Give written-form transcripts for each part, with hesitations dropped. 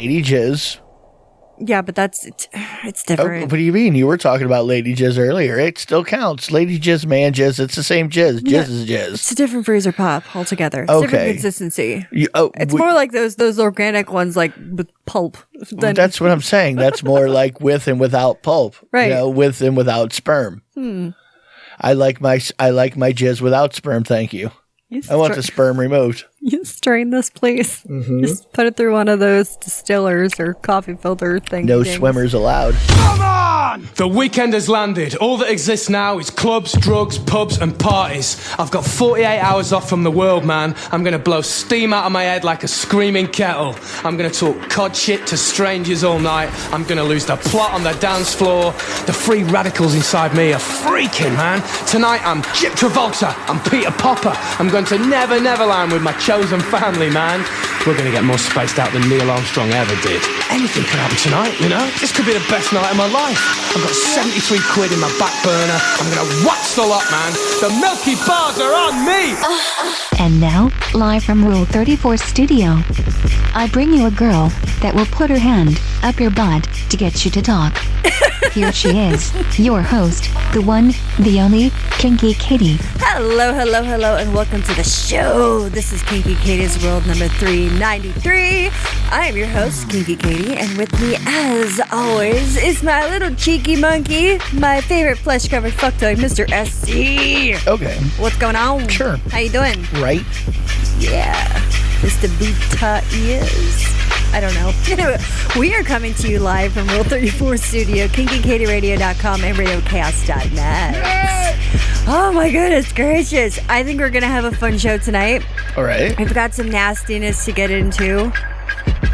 Lady Jizz. Yeah, but it's different. Oh, what do you mean? You were talking about Lady Jizz earlier. It still counts. Lady Jizz, man Jizz. It's the same Jizz. Jizz is Jizz. It's a different freezer pop altogether. It's different consistency. It's more like those organic ones, like with pulp. That's what I'm saying. That's more like with and without pulp. Right. With and without sperm. I like my Jizz without sperm. Thank you. I want the sperm removed. You strain this, please. Just put it through one of those distillers or coffee filter things. No swimmers allowed. Come on! The weekend has landed. All that exists now is clubs, drugs, pubs, and parties. I've got 48 hours off from the world, man. I'm gonna blow steam out of my head like a screaming kettle. I'm gonna talk cod shit to strangers all night. I'm gonna lose the plot on the dance floor. The free radicals inside me are freaking, man. Tonight I'm 𝓚𝓸𝓷𝓴𝓂. I'm Peter Popper. I'm going to Never Neverland with my chosen family, man. We're going to get more spaced out than Neil Armstrong ever did. Anything could happen tonight, you know? This could be the best night of my life. I've got 73 quid in my back burner. I'm going to wax the lot, man. The Milky Bars are on me! And now, live from Rule 34 Studio, I bring you a girl that will put her hand up your butt to get you to talk. Here she is, your host, the one, the only, Kinky Katie. Hello, and welcome to the show. This is Kinky Katie's World number 393. I am your host, Kinky Katie, and with me, as always, is my little cheeky monkey, my favorite flesh-covered fuck toy, Mr. SC. Okay. What's going on? Sure. How you doing? Right. Yeah. Mr. Buta is. I don't know. Anyway, we are coming to you live from Rule 34 Studio, KinkyKatieRadio.com, and RadioChaos.net. Oh my goodness gracious. I think we're going to have a fun show tonight. All right. We've got some nastiness to get into.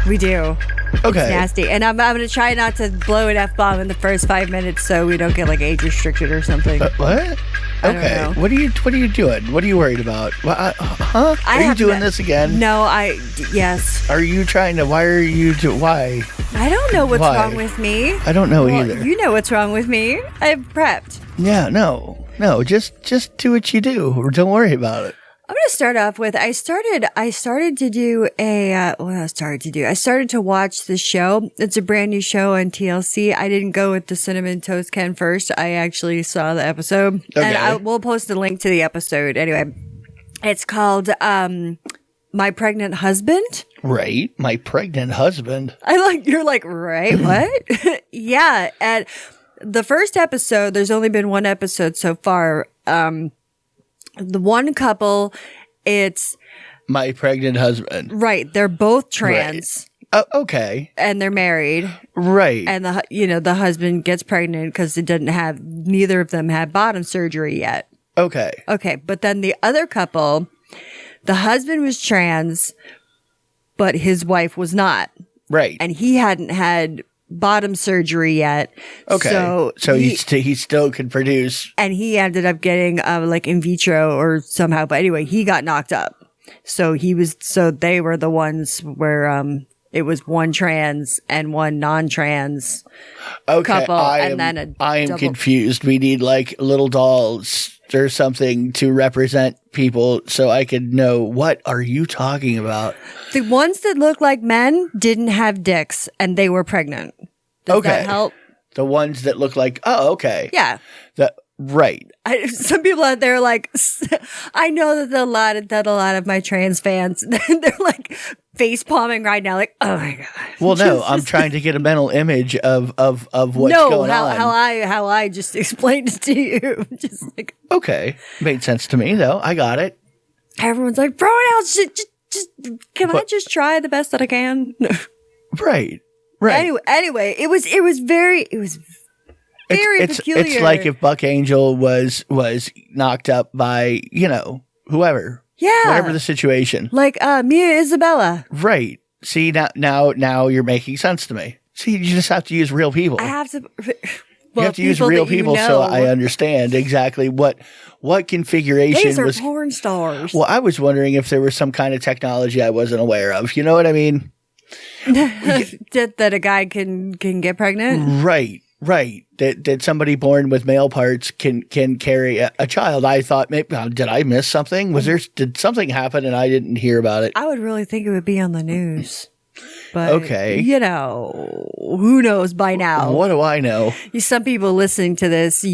We do. Okay. It's nasty. And I'm going to try not to blow an F-bomb in the first 5 minutes so we don't get like age restricted or something. What? Okay. What are you doing? What are you worried about? Huh? Are you doing this again? No, yes. Are you trying to, why? I don't know what's wrong with me. I don't know either. You know what's wrong with me. I've prepped. Yeah, no, just do what you do. Don't worry about it. I'm going to start off with, I started to watch the show. It's a brand new show on TLC. I didn't go with the Cinnamon Toast Ken first. I actually saw the episode. Okay. And we'll post a link to the episode. Anyway, it's called, My Pregnant Husband. Right. My Pregnant Husband. You're like, right? What? Yeah. And the first episode, there's only been one episode so far. The one couple, it's My Pregnant Husband. Right. They're both trans. Right. Okay. And they're married. Right. And the husband gets pregnant because neither of them had bottom surgery yet. Okay. Okay. But then the other couple, the husband was trans, but his wife was not. Right. And he hadn't had bottom surgery yet. Okay. So he still could produce. And he ended up getting like in vitro or somehow. But anyway, he got knocked up. So they were the ones where it was one trans and one non-trans couple. I am confused. We need like little dolls or something to represent people so I could know, what are you talking about? The ones that look like men didn't have dicks and they were pregnant. Does that help? The ones that look like, okay. Yeah. Right. Some people out there are like, I know that a lot of my trans fans, they're like face palming right now, like, oh my God. Well, no, I'm trying to get a mental image of what's going on. How I just explained it to you. Just like, okay. Made sense to me though. I got it. Everyone's like, pronouns, can I just try the best that I can? Right. Anyway, it was very peculiar. It's like if Buck Angel was knocked up by, whoever. Yeah. Whatever the situation. Like Mia Isabella. Right. See, now you're making sense to me. See, you just have to use real people. I have to you have to use real people so I understand exactly what configuration These are was. porn stars. Well, I was wondering if there was some kind of technology I wasn't aware of. You know what I mean? that a guy can get pregnant? Right. That somebody born with male parts can carry a child. I thought, maybe, did I miss something? Did something happen and I didn't hear about it? I would really think it would be on the news. But, Okay. Who knows by now? What do I know? Some people listening to this,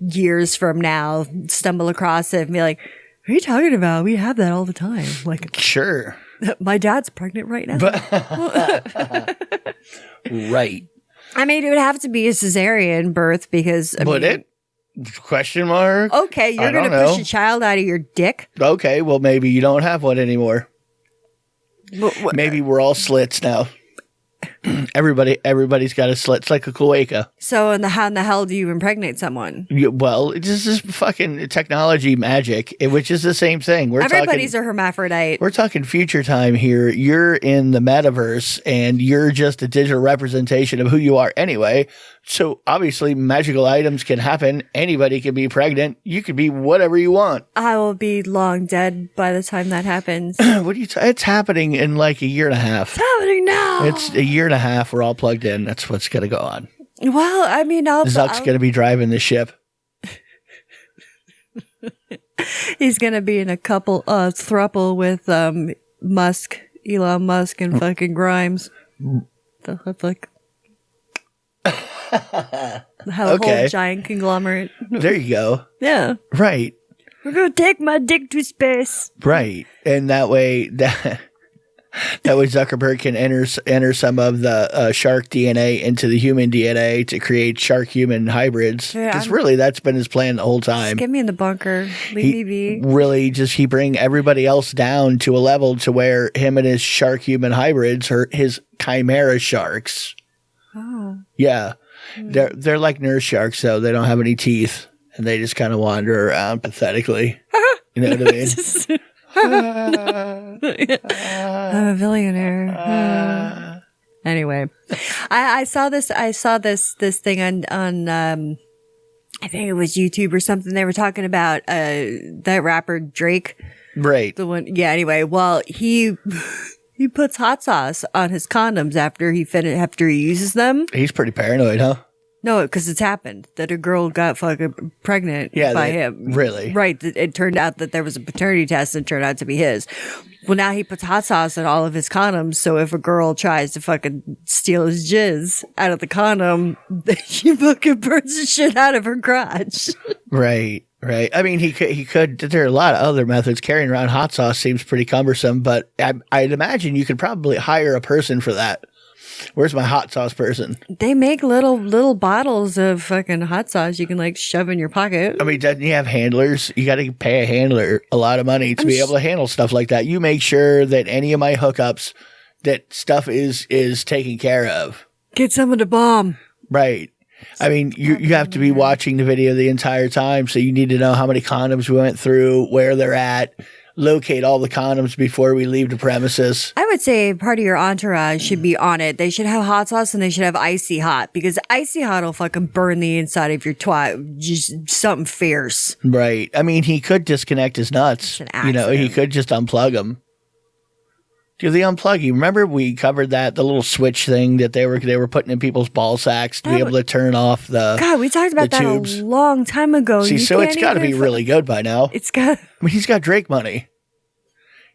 years from now, stumble across it and be like, what are you talking about? We have that all the time. Like, Sure. my dad's pregnant right now. Right. I mean, it would have to be a cesarean birth because. Would it? Question mark? Okay, you're going to push a child out of your dick? Okay, well, maybe you don't have one anymore. Maybe we're all slits now. Everybody's got a slit. It's like a cloaca. So how in the hell do you impregnate someone? Well, this is fucking technology magic, which is the same thing. Everybody's a hermaphrodite. We're talking future time here. You're in the metaverse, and you're just a digital representation of who you are anyway. So obviously, magical items can happen. Anybody can be pregnant. You can be whatever you want. I will be long dead by the time that happens. What are you? It's happening in like a year and a half. It's happening now. It's a year and a half. We're all plugged in. That's what's going to go on. Well, I mean, Zuck's going to be driving the ship. He's going to be in a couple throuple with Elon Musk, and fucking Grimes. That's like the whole giant conglomerate. There you go. Yeah. Right. We're going to take my dick to space. Right. And that way Zuckerberg can enter some of the shark DNA into the human DNA to create shark-human hybrids. Because really, that's been his plan the whole time. Just get me in the bunker. Leave me be. Really, he bring everybody else down to a level to where him and his shark-human hybrids are his chimera sharks. Oh. Yeah. They're like nurse sharks, though. They don't have any teeth. And they just kind of wander around pathetically. You know what I mean? I'm a billionaire. Anyway, I saw this thing on I think it was YouTube or something. They were talking about that rapper Drake. Right. The one. Yeah. Anyway, well, he puts hot sauce on his condoms after he uses them. He's pretty paranoid, huh? No, because it's happened that a girl got fucking pregnant by him. Really? Right. It turned out that there was a paternity test and it turned out to be his. Well, now he puts hot sauce on all of his condoms. So if a girl tries to fucking steal his jizz out of the condom, she fucking burns the shit out of her crotch. Right. Right. I mean, he could. There are a lot of other methods. Carrying around hot sauce seems pretty cumbersome, but I'd imagine you could probably hire a person for that. Where's my hot sauce person? They make little bottles of fucking hot sauce you can like shove in your pocket. I mean, doesn't he have handlers? You got to pay a handler a lot of money to be able to handle stuff like that. You make sure that any of my hookups, that stuff is taken care of. Get some of the bomb. Right. I mean, you have to be watching the video the entire time, so you need to know how many condoms we went through, where they're at, locate all the condoms before we leave the premises. I would say part of your entourage should be on it. They should have hot sauce and they should have icy hot, because icy hot will fucking burn the inside of your twat. Just something fierce. Right. I mean, he could disconnect his nuts. He could just unplug them. Do the unplugging. Remember we covered the little switch thing that they were putting in people's ball sacks to be able to turn off the God, we talked about that tubes. a long time ago. See, so it's got to be really good by now. I mean, he's got Drake money.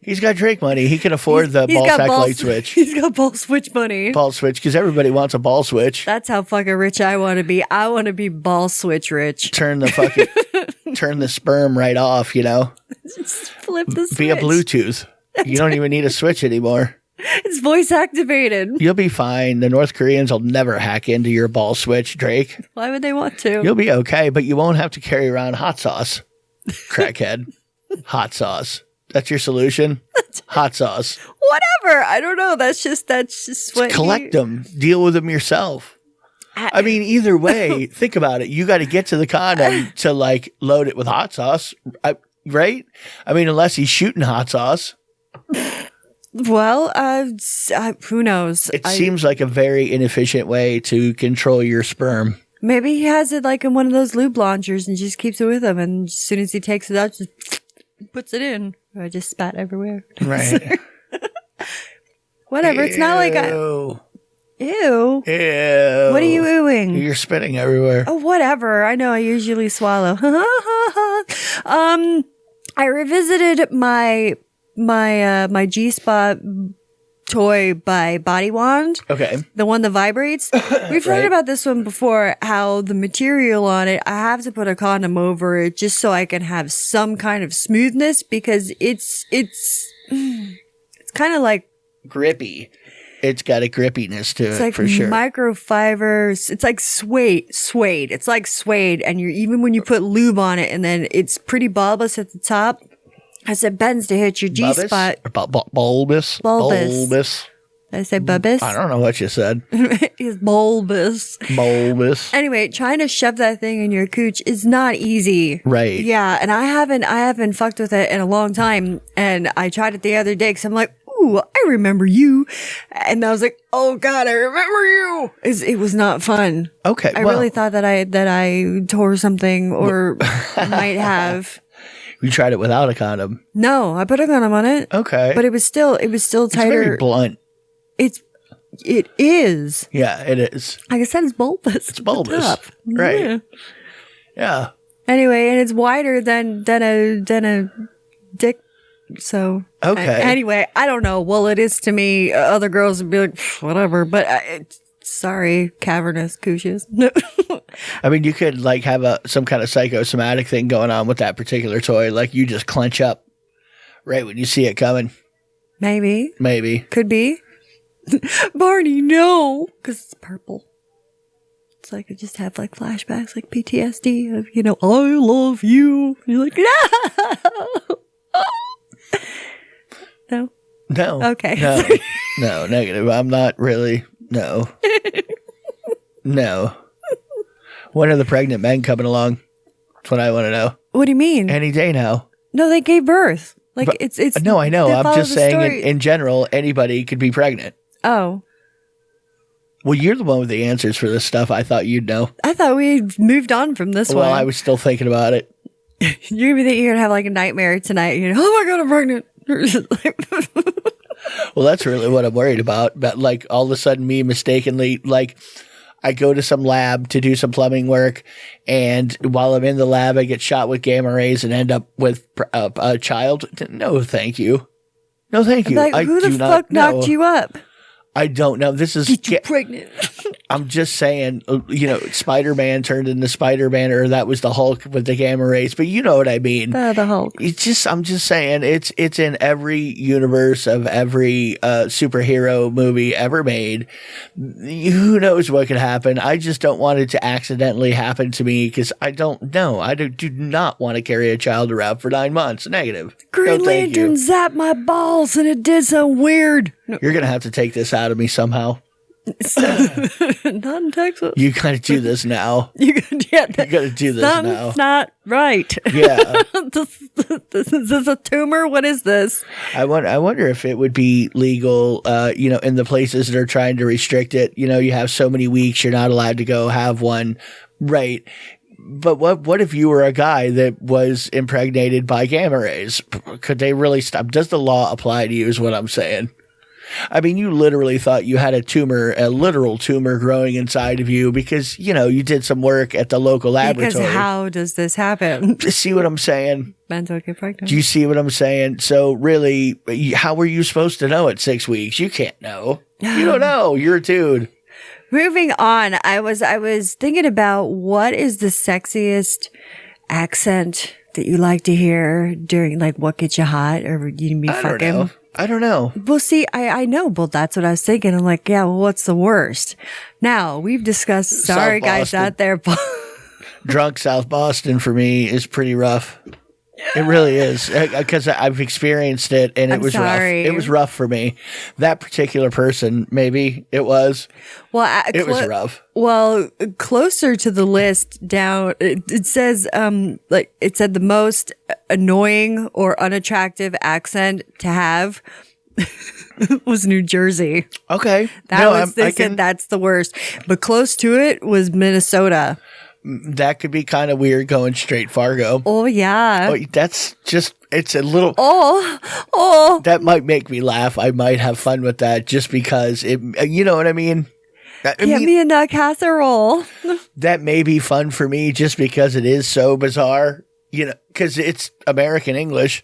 He can afford the ball sack light switch. He's got ball switch money. Ball switch, because everybody wants a ball switch. That's how fucking rich I want to be. I want to be ball switch rich. Turn the sperm right off, Just flip the switch. Via Bluetooth. You don't even need a switch anymore. It's voice activated. You'll be fine. The North Koreans will never hack into your ball switch, Drake. Why would they want to? You'll be okay, but you won't have to carry around hot sauce. Crackhead. Hot sauce. That's your solution? Hot sauce. Whatever. I don't know. That's just what collect them. Deal with them yourself. I mean, either way, think about it. You got to get to the condom to load it with hot sauce, right? I mean, unless he's shooting hot sauce. Well, who knows? It seems like a very inefficient way to control your sperm. Maybe he has it in one of those lube launchers and just keeps it with him. And as soon as he takes it out, just puts it in. I just spat everywhere. Right. Whatever. It's not like Ew. Ew. What are you oohing? You're spitting everywhere. Oh, whatever. I know. I usually swallow. I revisited my gspot toy by Body Wand. Okay. The one that vibrates. We've heard about this one before, how the material on it, I have to put a condom over it just so I can have some kind of smoothness, because it's kind of like grippy. It's got a grippiness to it, like for sure. Microfibers. It's like suede. It's like suede, and even when you put lube on it, and then it's pretty bulbous at the top. As it bends to hit your G spot. Bulbous. Bulbous. Did I say bulbous? I don't know what you said. It's bulbous. Bulbous. Anyway, trying to shove that thing in your cooch is not easy. Right. Yeah, and I haven't fucked with it in a long time, and I tried it the other day because I'm like, ooh, I remember you, and I was like, oh God, I remember you. It was not fun. Okay. I really thought that I tore something or might have. You tried it without a condom? No, I put a condom on it. Okay. But it was still tighter. It's very blunt. It is. Yeah, it is. Like I said, it's bulbous. It's bulbous. Right. Yeah. Anyway, and it's wider than a dick. So okay. Anyway, I don't know. Well, it is to me. Other girls would be like, whatever. But sorry, cavernous cooches. I mean, you could like have some kind of psychosomatic thing going on with that particular toy. Like you just clench up right when you see it coming. Maybe. Could be. Barney, no, because it's purple. It's like I just have like flashbacks, like PTSD of, I love you. And you're like, no. No. Okay. No. No, negative. I'm not really. No. No. When are the pregnant men coming along? That's what I want to know. What do you mean? Any day now. No, they gave birth. Like it's. No, I know. I'm just saying in general, anybody could be pregnant. Oh. Well, you're the one with the answers for this stuff. I thought you'd know. I thought we moved on from this one. Well, I was still thinking about it. You're going to be have like a nightmare tonight. Oh my God, I'm pregnant. Well, that's really what I'm worried about. But like all of a sudden me mistakenly, like I go to some lab to do some plumbing work. And while I'm in the lab, I get shot with gamma rays and end up with a child. No, thank you. No, thank you. Like, who the fuck knocked you up? I don't know. This is get you pregnant. I'm just saying, Spider-Man turned into Spider-Man, or that was the Hulk with the gamma rays. But you know what I mean. The Hulk. I'm just saying, it's in every universe of every superhero movie ever made. Who knows what could happen? I just don't want it to accidentally happen to me because I don't know. I do not want to carry a child around for 9 months. Negative. Green Lantern zapped my balls and it did something weird. You're going to have to take this out of me somehow. Not in Texas. You got to do this now. You got to do this now. That's not right. Yeah. This is a tumor. What is this? I wonder if it would be legal, in the places that are trying to restrict it. You have so many weeks, you're not allowed to go have one. Right. But what if you were a guy that was impregnated by gamma rays? Could they really stop? Does the law apply to you is what I'm saying. I mean, you literally thought you had a literal tumor growing inside of you because, you did some work at the local laboratory. Because how does this happen? See what I'm saying? Men don't get pregnant. Do you see what I'm saying? So really, how were you supposed to know at 6 weeks? You can't know. You don't know. You're a dude. Moving on, I was thinking about what is the sexiest accent that you like to hear during, like, what gets you hot or you be fucking? I don't know. Well, see, I know, but that's what I was thinking. I'm like, yeah, well, what's the worst? Now, we've discussed, sorry guys out there. Drunk South Boston for me is pretty rough. It really is, because I've experienced it and it was rough. It was rough for me. That particular person, maybe it was. Well, it was rough. Well, closer to the list down, it says, it said the most annoying or unattractive accent to have was New Jersey. Okay. They said that's the worst. But close to it was Minnesota. That could be kind of weird going straight Fargo. Oh, yeah. Oh, that's just, it's a little. Oh. That might make me laugh. I might have fun with that just because you know what I mean? Get me in that casserole. That may be fun for me just because it is so bizarre, because it's American English.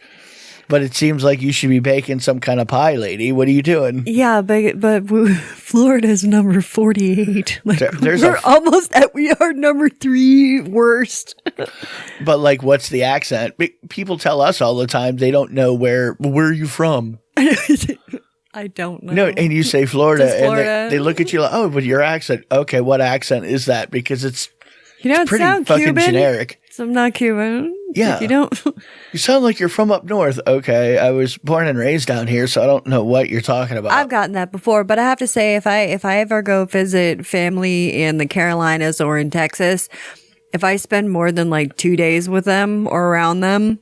But it seems like you should be baking some kind of pie, lady. What are you doing? Yeah, but Florida's number 48. Like, we are number 3 worst. But like, what's the accent? People tell us all the time they don't know where are you from? I don't know. No, and you say Florida, Florida. and they look at you like, oh, but your accent. Okay, what accent is that? Because it's pretty fucking Cuban? generic. So I'm not Cuban. Yeah. Like, you don't. You sound like you're from up north. Okay, I was born and raised down here, so I don't know what you're talking about. I've gotten that before, but I have to say, if I ever go visit family in the Carolinas or in Texas, if I spend more than like 2 days with them or around them,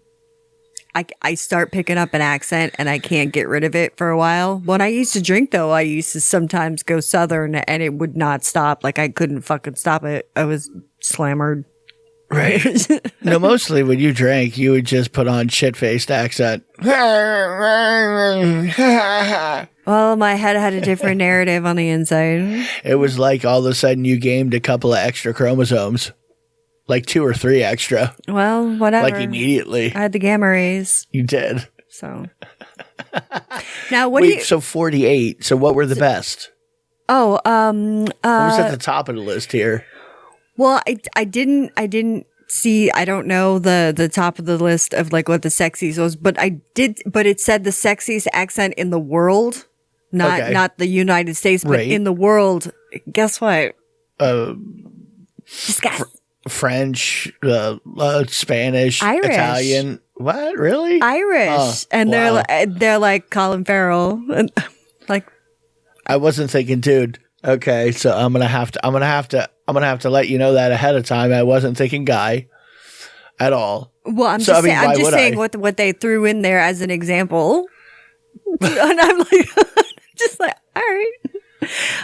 I start picking up an accent and I can't get rid of it for a while. When I used to drink, though, I used to sometimes go Southern and it would not stop. Like, I couldn't fucking stop it. I was slammered. Right. No, mostly when you drank, you would just put on shit-faced accent. Well, my head had a different narrative on the inside. It was like all of a sudden you gained a couple of extra chromosomes. Like 2 or 3 extra. Well, whatever. Like immediately. I had the gamma rays. You did. So. Now, what so 48. So what were the best? Oh, what was at the top of the list here? Well, I didn't see, I don't know the top of the list of like what the sexiest was, but it said the sexiest accent in the world, not the United States, but in the world. Guess what? Just guess. French, Spanish, Irish. Italian. What? Really? Irish. And they're like Colin Farrell. Like, I wasn't thinking, dude. Okay, so I'm gonna have to let you know that ahead of time. I wasn't thinking guy at all. Well, I'm just saying what they threw in there as an example. And I'm like, just like, all right.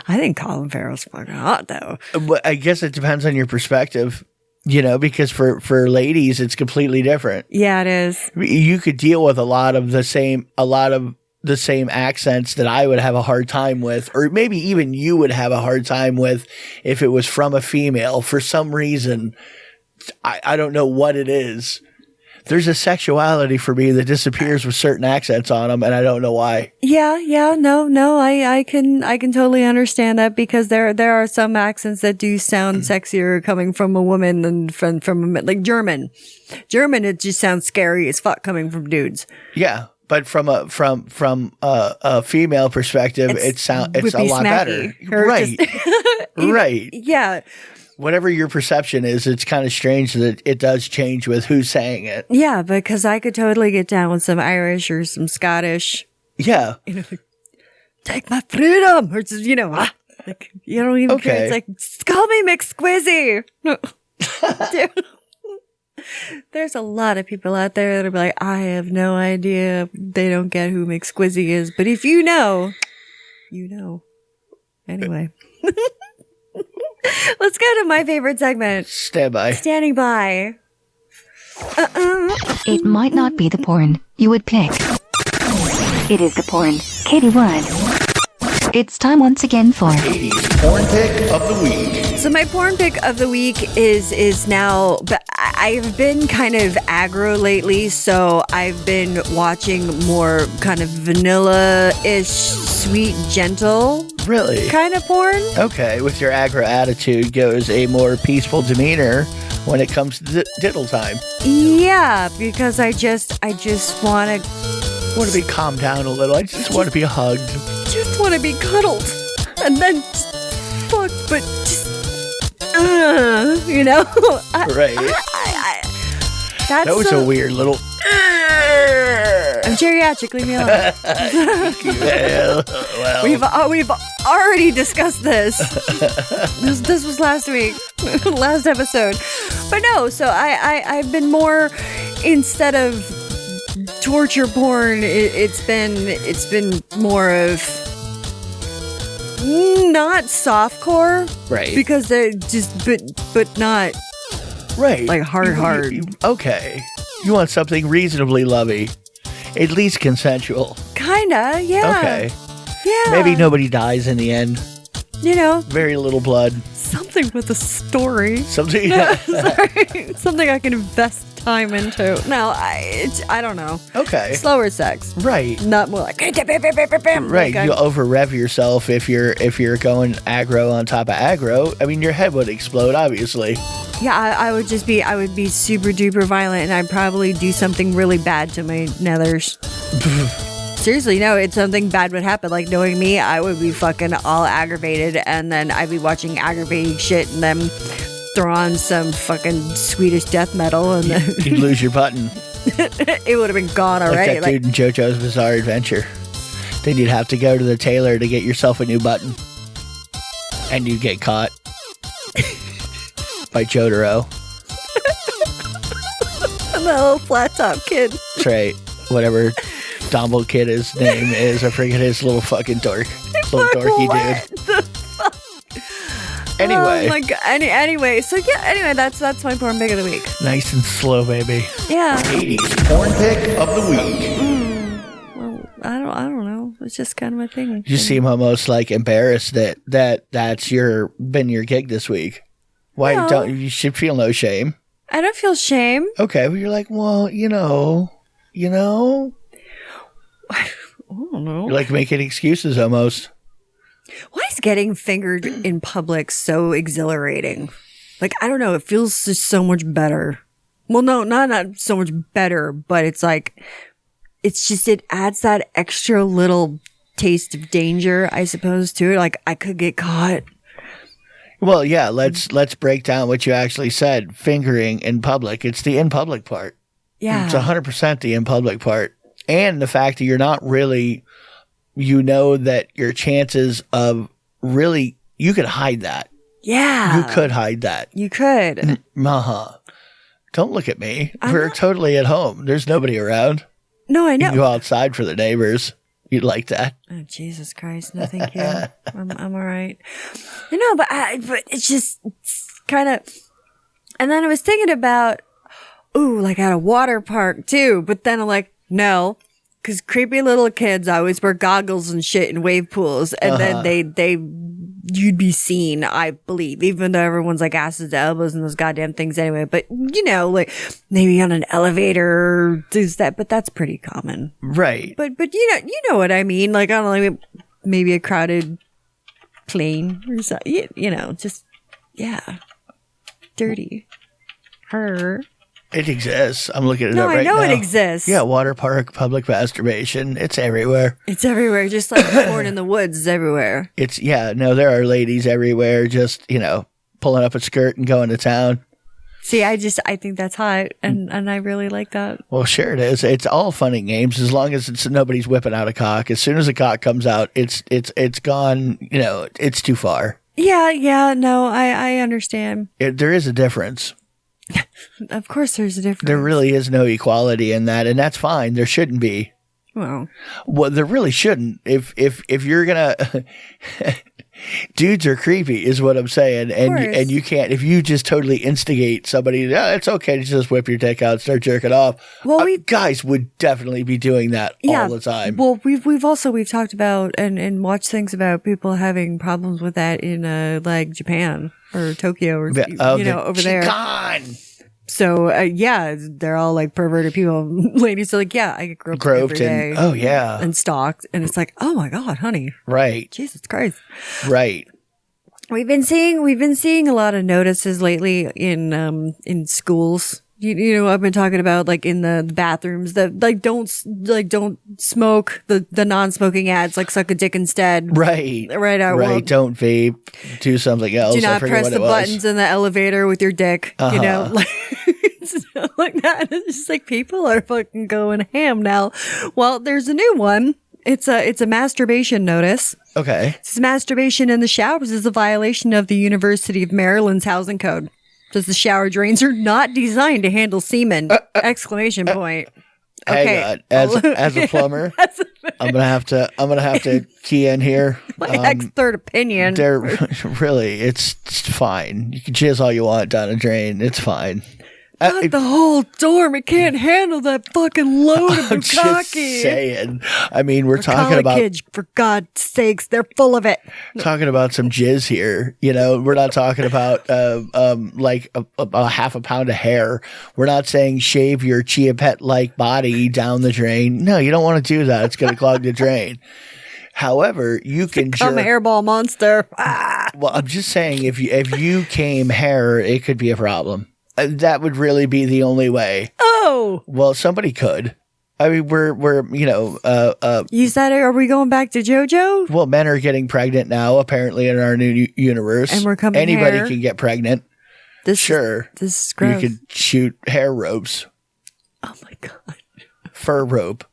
I think Colin Farrell's fucking hot, though. But I guess it depends on your perspective, because for ladies, it's completely different. Yeah, it is. You could deal with a lot of the same accents that I would have a hard time with, or maybe even you would have a hard time with if it was from a female. For some reason, I don't know what it is. There's a sexuality for me that disappears with certain accents on them, and I don't know why. Yeah, no, I can totally understand that, because there are some accents that do sound sexier coming from a woman than from like German. German, it just sounds scary as fuck coming from dudes. Yeah, but from a female perspective, it's a lot better. Right, right. Yeah. Whatever your perception is, it's kind of strange that it does change with who's saying it. Yeah, because I could totally get down with some Irish or some Scottish. Yeah. Take my freedom. Or just, like, you don't even care. It's like, call me McSquizzy. There's a lot of people out there that are like, I have no idea. They don't get who McSquizzy is. But if you know, you know. Anyway. Let's go to my favorite segment. Standing by. It might not be the porn you would pick. It is the porn Katie would. It's time once again for Katie's porn pick of the week. So my porn pick of the week is now, but I've been kind of aggro lately, so I've been watching more kind of vanilla-ish, sweet, gentle. Really? Kind of porn. Okay, with your aggro attitude goes a more peaceful demeanor when it comes to diddle time. Yeah, because I just want to be calmed down a little. I just want to be hugged. Just want to be cuddled. And then fuck, but just, Right. That was a weird little... I'm geriatric, leave me alone. well. We've already discussed this. This was last week, last episode. But no, so I've been more, instead of torture porn, it's been more of not softcore, right? Because they're just but not right, like hard. Okay, you want something reasonably lovey. At least consensual. Kinda, yeah. Okay. Yeah. Maybe nobody dies in the end. Very little blood. Something with a story. Something. Sorry. Something I can invest time into. No, I don't know. Okay. Slower sex. Right. Not more like right. You over rev yourself if you're going aggro on top of aggro. I mean, your head would explode, obviously. Yeah, I would be super duper violent, and I'd probably do something really bad to my nethers. Seriously, no, it's something bad would happen. Like, knowing me, I would be fucking all aggravated, and then I'd be watching aggravating shit, and then throw on some fucking Swedish death metal, and then you'd lose your button. It would have been gone already. Like that dude in JoJo's Bizarre Adventure. Then you'd have to go to the tailor to get yourself a new button, and you'd get caught by Jotaro. And that little flat top kid. That's right. Whatever Dumble kid his name is, I forget his little fucking dork. Little dorky dude. Anyway. Oh my god. Anyway, so yeah, anyway, that's my porn pick of the week. Nice and slow, baby. Yeah. 80s porn pick of the week. Well, I don't know. It's just kind of my thing. You seem almost like embarrassed that's been your gig this week. Why don't you should feel no shame? I don't feel shame. Okay, but you're like, well, you know. I don't know. You're like making excuses almost. Why is getting fingered in public so exhilarating? Like, I don't know. It feels just so much better. Well, no, not so much better, but it's like, it adds that extra little taste of danger, I suppose, to it. Like, I could get caught. Well, yeah, let's break down what you actually said. Fingering in public. It's the in public part. Yeah. It's 100% the in public part. And the fact that you're not really, that your chances of really, you could hide that. Yeah. You could hide that. You could. Uh-huh. Don't look at me. We're totally at home. There's nobody around. No, I know. You can go outside for the neighbors. You'd like that. Oh, Jesus Christ. No, thank you. I'm all right. But it's just kind of, and then I was thinking about, like at a water park too, but then I'm like, no, because creepy little kids always wear goggles and shit in wave pools, and then you'd be seen, I believe, even though everyone's like asses to elbows and those goddamn things anyway. But like maybe on an elevator, does that? But that's pretty common, right? But you know what I mean? Like, I don't know, maybe a crowded plane or something. Just dirty. Her. It exists. I'm looking at it right now. No, I know it exists. Yeah, water park, public masturbation. It's everywhere. It's everywhere. Just like porn in the woods is everywhere. There are ladies everywhere just, pulling up a skirt and going to town. See, I think that's hot, and I really like that. Well, sure it is. It's all fun and games as long as nobody's whipping out a cock. As soon as a cock comes out, it's gone, it's too far. Yeah, no, I understand. There is a difference. Of course there's a difference. There really is no equality in that, and that's fine. There shouldn't be. Well, there really shouldn't. If you're gonna dudes are creepy is what I'm saying, and you can't, if you just totally instigate somebody, it's okay to just whip your dick out and start jerking off. Well, guys would definitely be doing that all the time. Well, we've talked about and watched things about people having problems with that in like Japan or Tokyo or over there. So they're all like perverted people. Ladies are like, I get groped every day. Oh yeah, and stalked, and it's like, oh my god, honey, right? Jesus Christ, right? We've been seeing a lot of notices lately in schools. I've been talking about like in the bathrooms that don't smoke, the non-smoking ads, like suck a dick instead. Right. Well, don't vape. Do something else. Do not press the buttons in the elevator with your dick. Like stuff like that. It's just like people are fucking going ham now. Well, there's a new one. It's a masturbation notice. Okay. It's masturbation in the showers is a violation of the University of Maryland's housing code. Says the shower drains are not designed to handle semen! Exclamation point. Okay. Hang on. As a plumber, I'm gonna have to key in here. My third opinion. They're really, it's fine. You can jizz all you want down a drain. It's fine. Not the whole dorm. It can't handle that fucking load of I'm just bukkake. saying. I mean, we're talking about kids, for God's sakes, they're full of it. Talking about some jizz here. You know, we're not talking about like a half a pound of hair. We're not saying shave your chia pet like body down the drain. No, you don't want to do that. It's going to clog the drain. However, you can become a hairball monster. Well, I'm just saying, if you came hair, it could be a problem. That would really be the only way. Oh, well, somebody could. I mean, we're you know. You said, are we going back to JoJo? Well, men are getting pregnant now, apparently, in our new universe. And we're coming Anybody hair. Can get pregnant. This is gross. You could shoot hair ropes. Oh my God. Fur rope.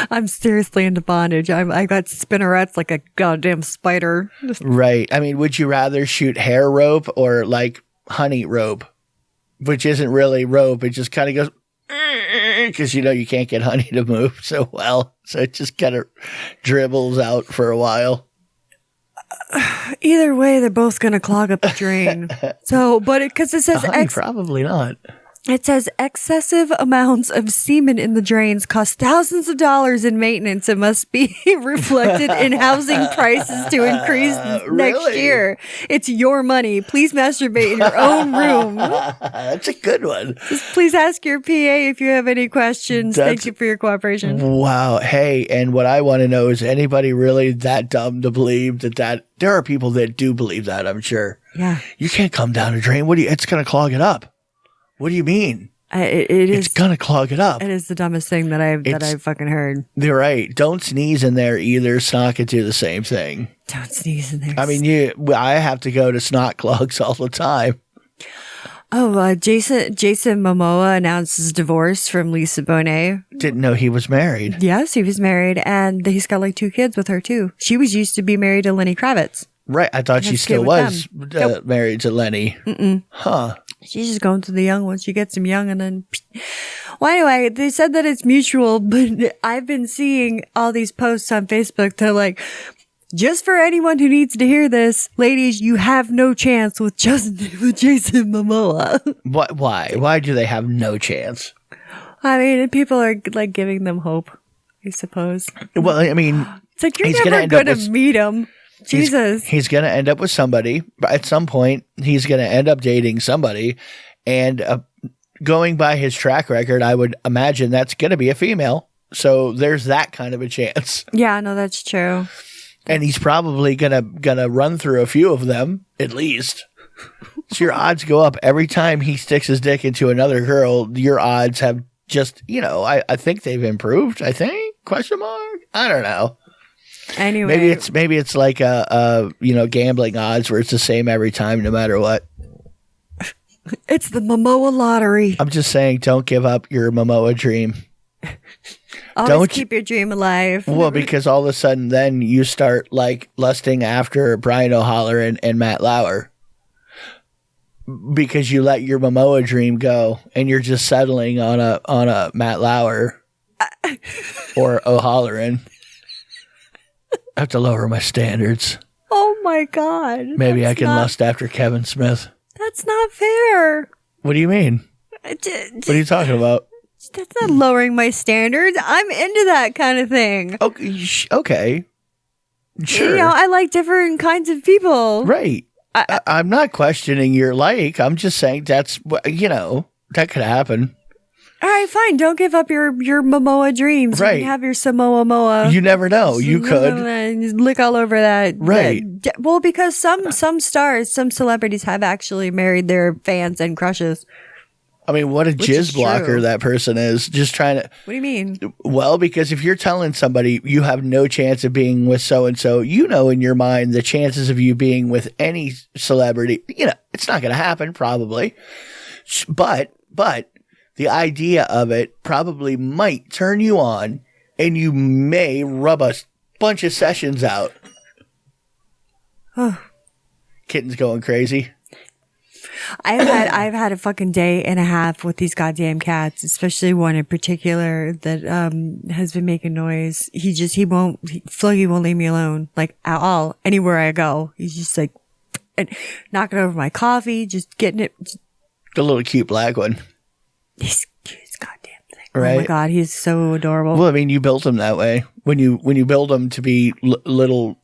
I'm seriously into bondage. I got spinnerets like a goddamn spider. Right. I mean, would you rather shoot hair rope or like honey rope, which isn't really rope? It just kind of goes because you know you can't get honey to move so well, so it just kind of dribbles out for a while. Either way, they're both going to clog up the drain. So, but because it says probably not. It says excessive amounts of semen in the drains cost thousands of dollars in maintenance and must be reflected in housing prices to increase next year. It's your money. Please masturbate in your own room. That's a good one. Just please ask your PA if you have any questions. Thank you for your cooperation. Wow. Hey, and what I want to know is anybody really that dumb to believe that there are people that do believe that, I'm sure. Yeah. You can't come down a drain. It's going to clog it up. What do you mean? It's gonna clog it up. It is the dumbest thing that I've fucking heard. You're right. Don't sneeze in there either. Snot could do the same thing. Don't sneeze in there. I mean, I have to go to snot clogs all the time. Oh, Jason Momoa announced his divorce from Lisa Bonet. Didn't know he was married. Yes, he was married, and he's got like 2 kids with her too. She was used to be married to Lenny Kravitz. Right. I thought she still was married to Lenny. Huh. She's just going to the young ones. She gets them young and then... Well, anyway, they said that it's mutual, but I've been seeing all these posts on Facebook. They're like, just for anyone who needs to hear this, ladies, you have no chance with Jason Momoa. What? Why? Why do they have no chance? I mean, people are like giving them hope, I suppose. Well, I mean... It's like, you're never going to meet him. Jesus. He's going to end up with somebody. But at some point, he's going to end up dating somebody. And going by his track record, I would imagine that's going to be a female. So there's that kind of a chance. Yeah, no, that's true. And he's probably gonna run through a few of them, at least. So your odds go up every time he sticks his dick into another girl. Your odds have just, I think they've improved. I think ? I don't know. Anyway, maybe it's like a gambling odds where it's the same every time, no matter what. It's the Momoa lottery. I'm just saying, don't give up your Momoa dream. Always keep your dream alive. Well, because all of a sudden, then you start like lusting after Brian O'Halloran and Matt Lauer, because you let your Momoa dream go, and you're just settling on a Matt Lauer or O'Halloran. I have to lower my standards. Oh my God. Maybe I can lust after Kevin Smith. That's not fair. What do you mean? What are you talking about? That's not lowering my standards. I'm into that kind of thing. Okay. Sure. I like different kinds of people. Right. I'm not questioning your like. I'm just saying that's, that could happen. All right, fine. Don't give up your Momoa dreams. Right. You can have your Samoa Moa. You never know. You could. Lick all over that. Right. Well, because some stars, some celebrities have actually married their fans and crushes. I mean, what a jizz blocker that person is. Just trying to. What do you mean? Well, because if you're telling somebody you have no chance of being with so-and-so, in your mind the chances of you being with any celebrity, it's not going to happen probably. But the idea of it probably might turn you on, and you may rub a bunch of sessions out. Kitten's going crazy. I've had a fucking day and a half with these goddamn cats, especially one in particular that has been making noise. Fluggy won't leave me alone, like at all. Anywhere I go, he's just like knocking over my coffee, just getting it. The little cute black one. He's cute as goddamn thing. Right? Oh my God, he's so adorable. Well, I mean, you built them that way. When you build them to be little,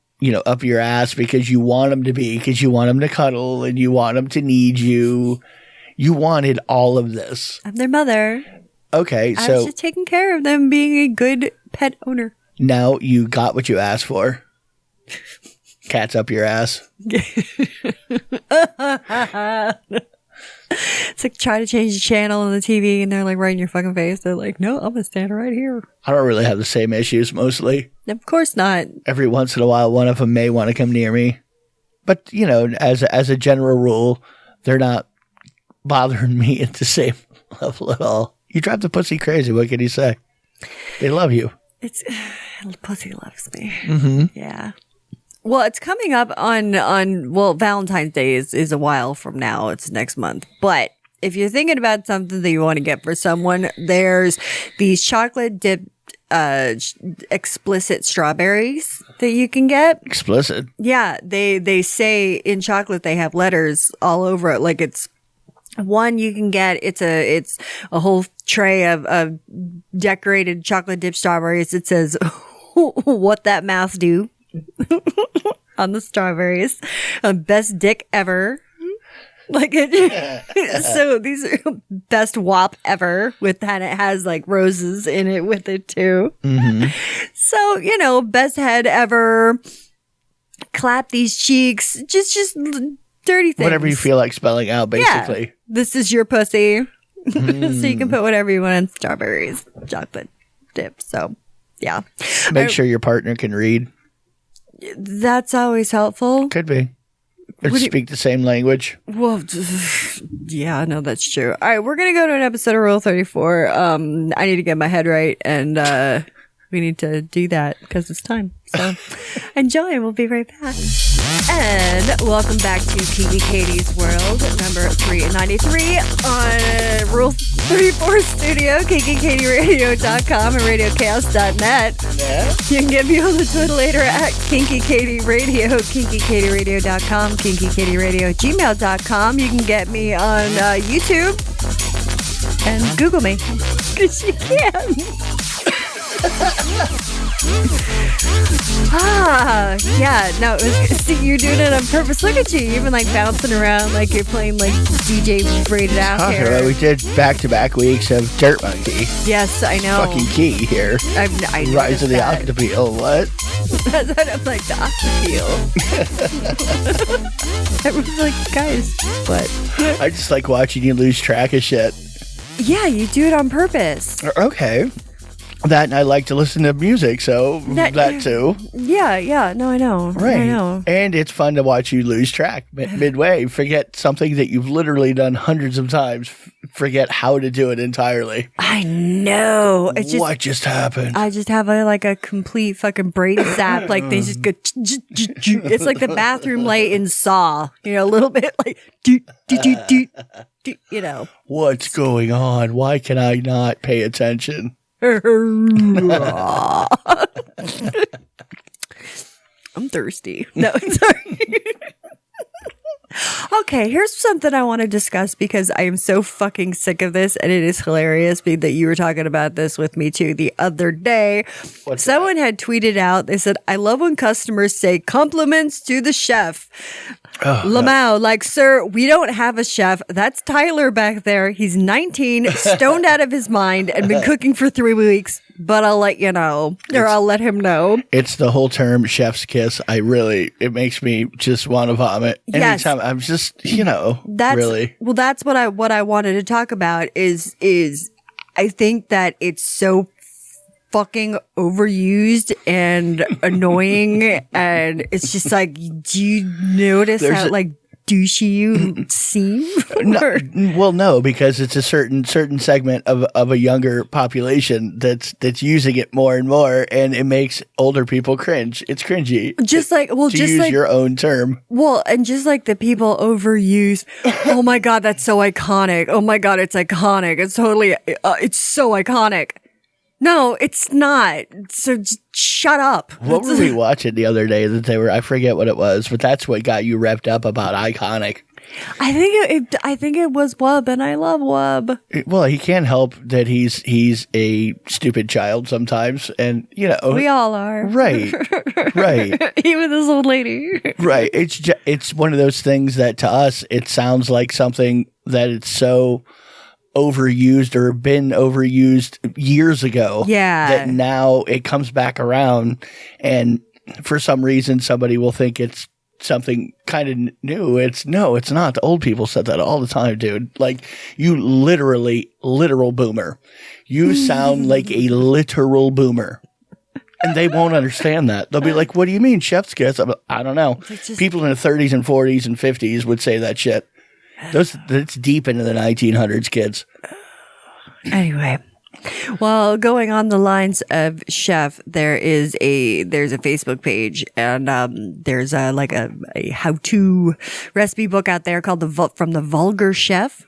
up your ass because you want them to be, because you want them to cuddle and you want them to need you. You wanted all of this. I'm their mother. Okay, I so was just taking care of them, being a good pet owner. now you got what you asked for. Cats up your ass. It's like try to change the channel on the TV and they're like right in your fucking face. They're like, no, I'm gonna stand right here. I don't really have the same issues mostly. Of course not. Every once in a while, one of them may want to come near me. But, as a general rule, they're not bothering me at the same level at all. You drive the pussy crazy. What can you say? They love you. Pussy loves me. Mm-hmm. Yeah. Well, it's coming up on Valentine's Day is a while from now. It's next month. But if you're thinking about something that you want to get for someone, there's these chocolate dipped explicit strawberries that you can get. Explicit? Yeah. They say in chocolate they have letters all over it. Like it's one you can get. It's a whole tray of decorated chocolate dipped strawberries. It says, what that mouth do. On the strawberries. Best dick ever. Like it. So these are best WAP ever and it has like roses in it with it too. Mm-hmm. So, best head ever. Clap these cheeks. Just dirty things. Whatever you feel like spelling out, basically. Yeah. This is your pussy. So you can put whatever you want on strawberries. Chocolate dip. So, yeah. Make sure your partner can read. That's always helpful. Could be. Or speak the same language. Well, yeah, no, that's true. All right, we're going to go to an episode of Rule 34. I need to get my head right, and we need to do that because it's time. So enjoy, and we'll be right back. And welcome back to Kinky Katie's World, number 393 on Rule 34 Studio, KinkyKatieRadio.com and RadioChaos.net. Yeah. You can get me on the Twitter later at Kinky Katie Radio, KinkyKatieRadio.com, KinkyKatieRadio@gmail.com. You can get me on YouTube and Google me because you can. Yeah, no, see, you're doing it on purpose. Look at you, you've been like bouncing around like you're playing like DJ braided out here. Well, we did back-to-back weeks of Dirt Monkey. Yes, I know. Fucking key here. I Rise of the Octopeel. What? That's what I'm like, the Octopeel. I was like, guys, what? I just like watching you lose track of shit. Yeah, you do it on purpose. Okay. That and I like to listen to music, so that too. Yeah, no, I know. Right. I know. And it's fun to watch you lose track midway. Forget something that you've literally done hundreds of times. Forget how to do it entirely. I know. It's just, what just happened? I just have a complete fucking brain zap. Like they just go. It's like the bathroom light in Saw. A little bit like What's going on? Why can I not pay attention? I'm thirsty. No, sorry. Okay, here's something I want to discuss because I am so fucking sick of this, and it is hilarious that you were talking about this with me too the other day. Someone had tweeted out, they said, I love when customers say compliments to the chef. 𝓚𝓼𝓻𝓵, like, sir, we don't have a chef. That's Tyler back there. He's 19, stoned out of his mind, and been cooking for 3 weeks. But I'll let you know, or I'll let him know. It's the whole term chef's kiss. It makes me just want to vomit. Yes. Anytime I'm just, really. Well, that's what I wanted to talk about is I think that it's so fucking overused and annoying, and it's just like, do you notice how douchey you seem? No, because it's a certain segment of a younger population that's using it more and more, and it makes older people cringe. It's cringy. Use your own term. Well, and just like the people overuse, oh my God, that's so iconic. Oh my God, it's iconic. It's totally, it's so iconic. No, it's not. So just shut up. What were we watching the other day that I forget what it was, but that's what got you revved up about iconic. I think it was Wub, and I love Wub. Well, he can't help that he's a stupid child sometimes, and we all are. Right. Even this old lady. Right. It's one of those things that to us it sounds like something that it's so overused or been overused years ago. Yeah. That now it comes back around, and for some reason somebody will think it's something kind of new. It's not. The old people said that all the time, dude. Like, you literal boomer. You sound like a literal boomer. And they won't understand that. They'll be like, what do you mean, chef's kiss? I don't know. People in the 30s and 40s and 50s would say that shit. That's deep into the 1900s, kids. Anyway. Well, going on the lines of chef, there's a Facebook page, and there's a how-to recipe book out there called From the Vulgar Chef.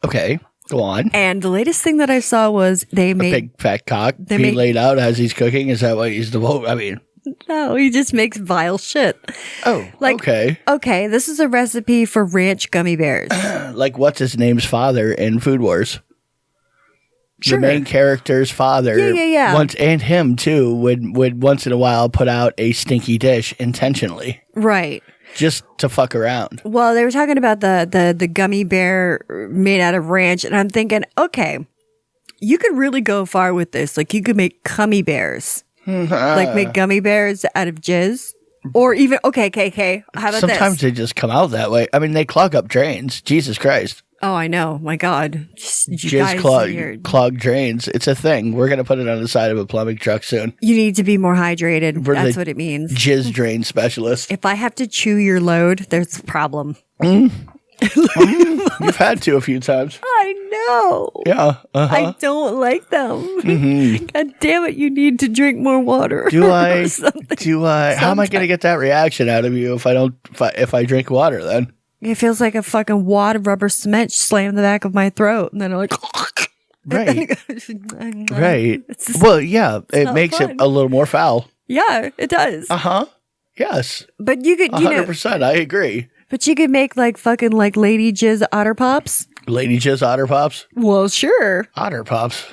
Okay, go on. And the latest thing that I saw was they made a big fat cock being laid out as he's cooking. Is that what he's I mean, no, he just makes vile shit. Oh, okay. Okay, this is a recipe for ranch gummy bears. Like what's his name's father in Food Wars. Sure. The main character's father, once, and him too, would once in a while put out a stinky dish intentionally, right? Just to fuck around. Well, they were talking about the gummy bear made out of ranch, and I'm thinking, okay, you could really go far with this. Like, you could make gummy bears, like make gummy bears out of jizz, or even okay. How about Sometimes this? they just come out that way. I mean, they clog up drains. Jesus Christ. Oh, I know. My God. Jizz clog drains. It's a thing. We're going to put it on the side of a plumbing truck soon. You need to be more hydrated. That's what it means. Jizz drain specialist. If I have to chew your load, there's a problem. You've had to a few times. I know. Yeah. I don't like them. Mm-hmm. God damn it, you need to drink more water. Do I? How am I going to get that reaction out of you if I drink water then? It feels like a fucking wad of rubber cement slammed the back of my throat, and then I'm like, right, right. Well, yeah, it makes it a little more foul. Yeah, it does. Yes, but you could, 100%. I agree. But you could make like fucking like Lady Jizz Otter Pops. Lady Jizz Otter Pops. Well, sure. Otter Pops.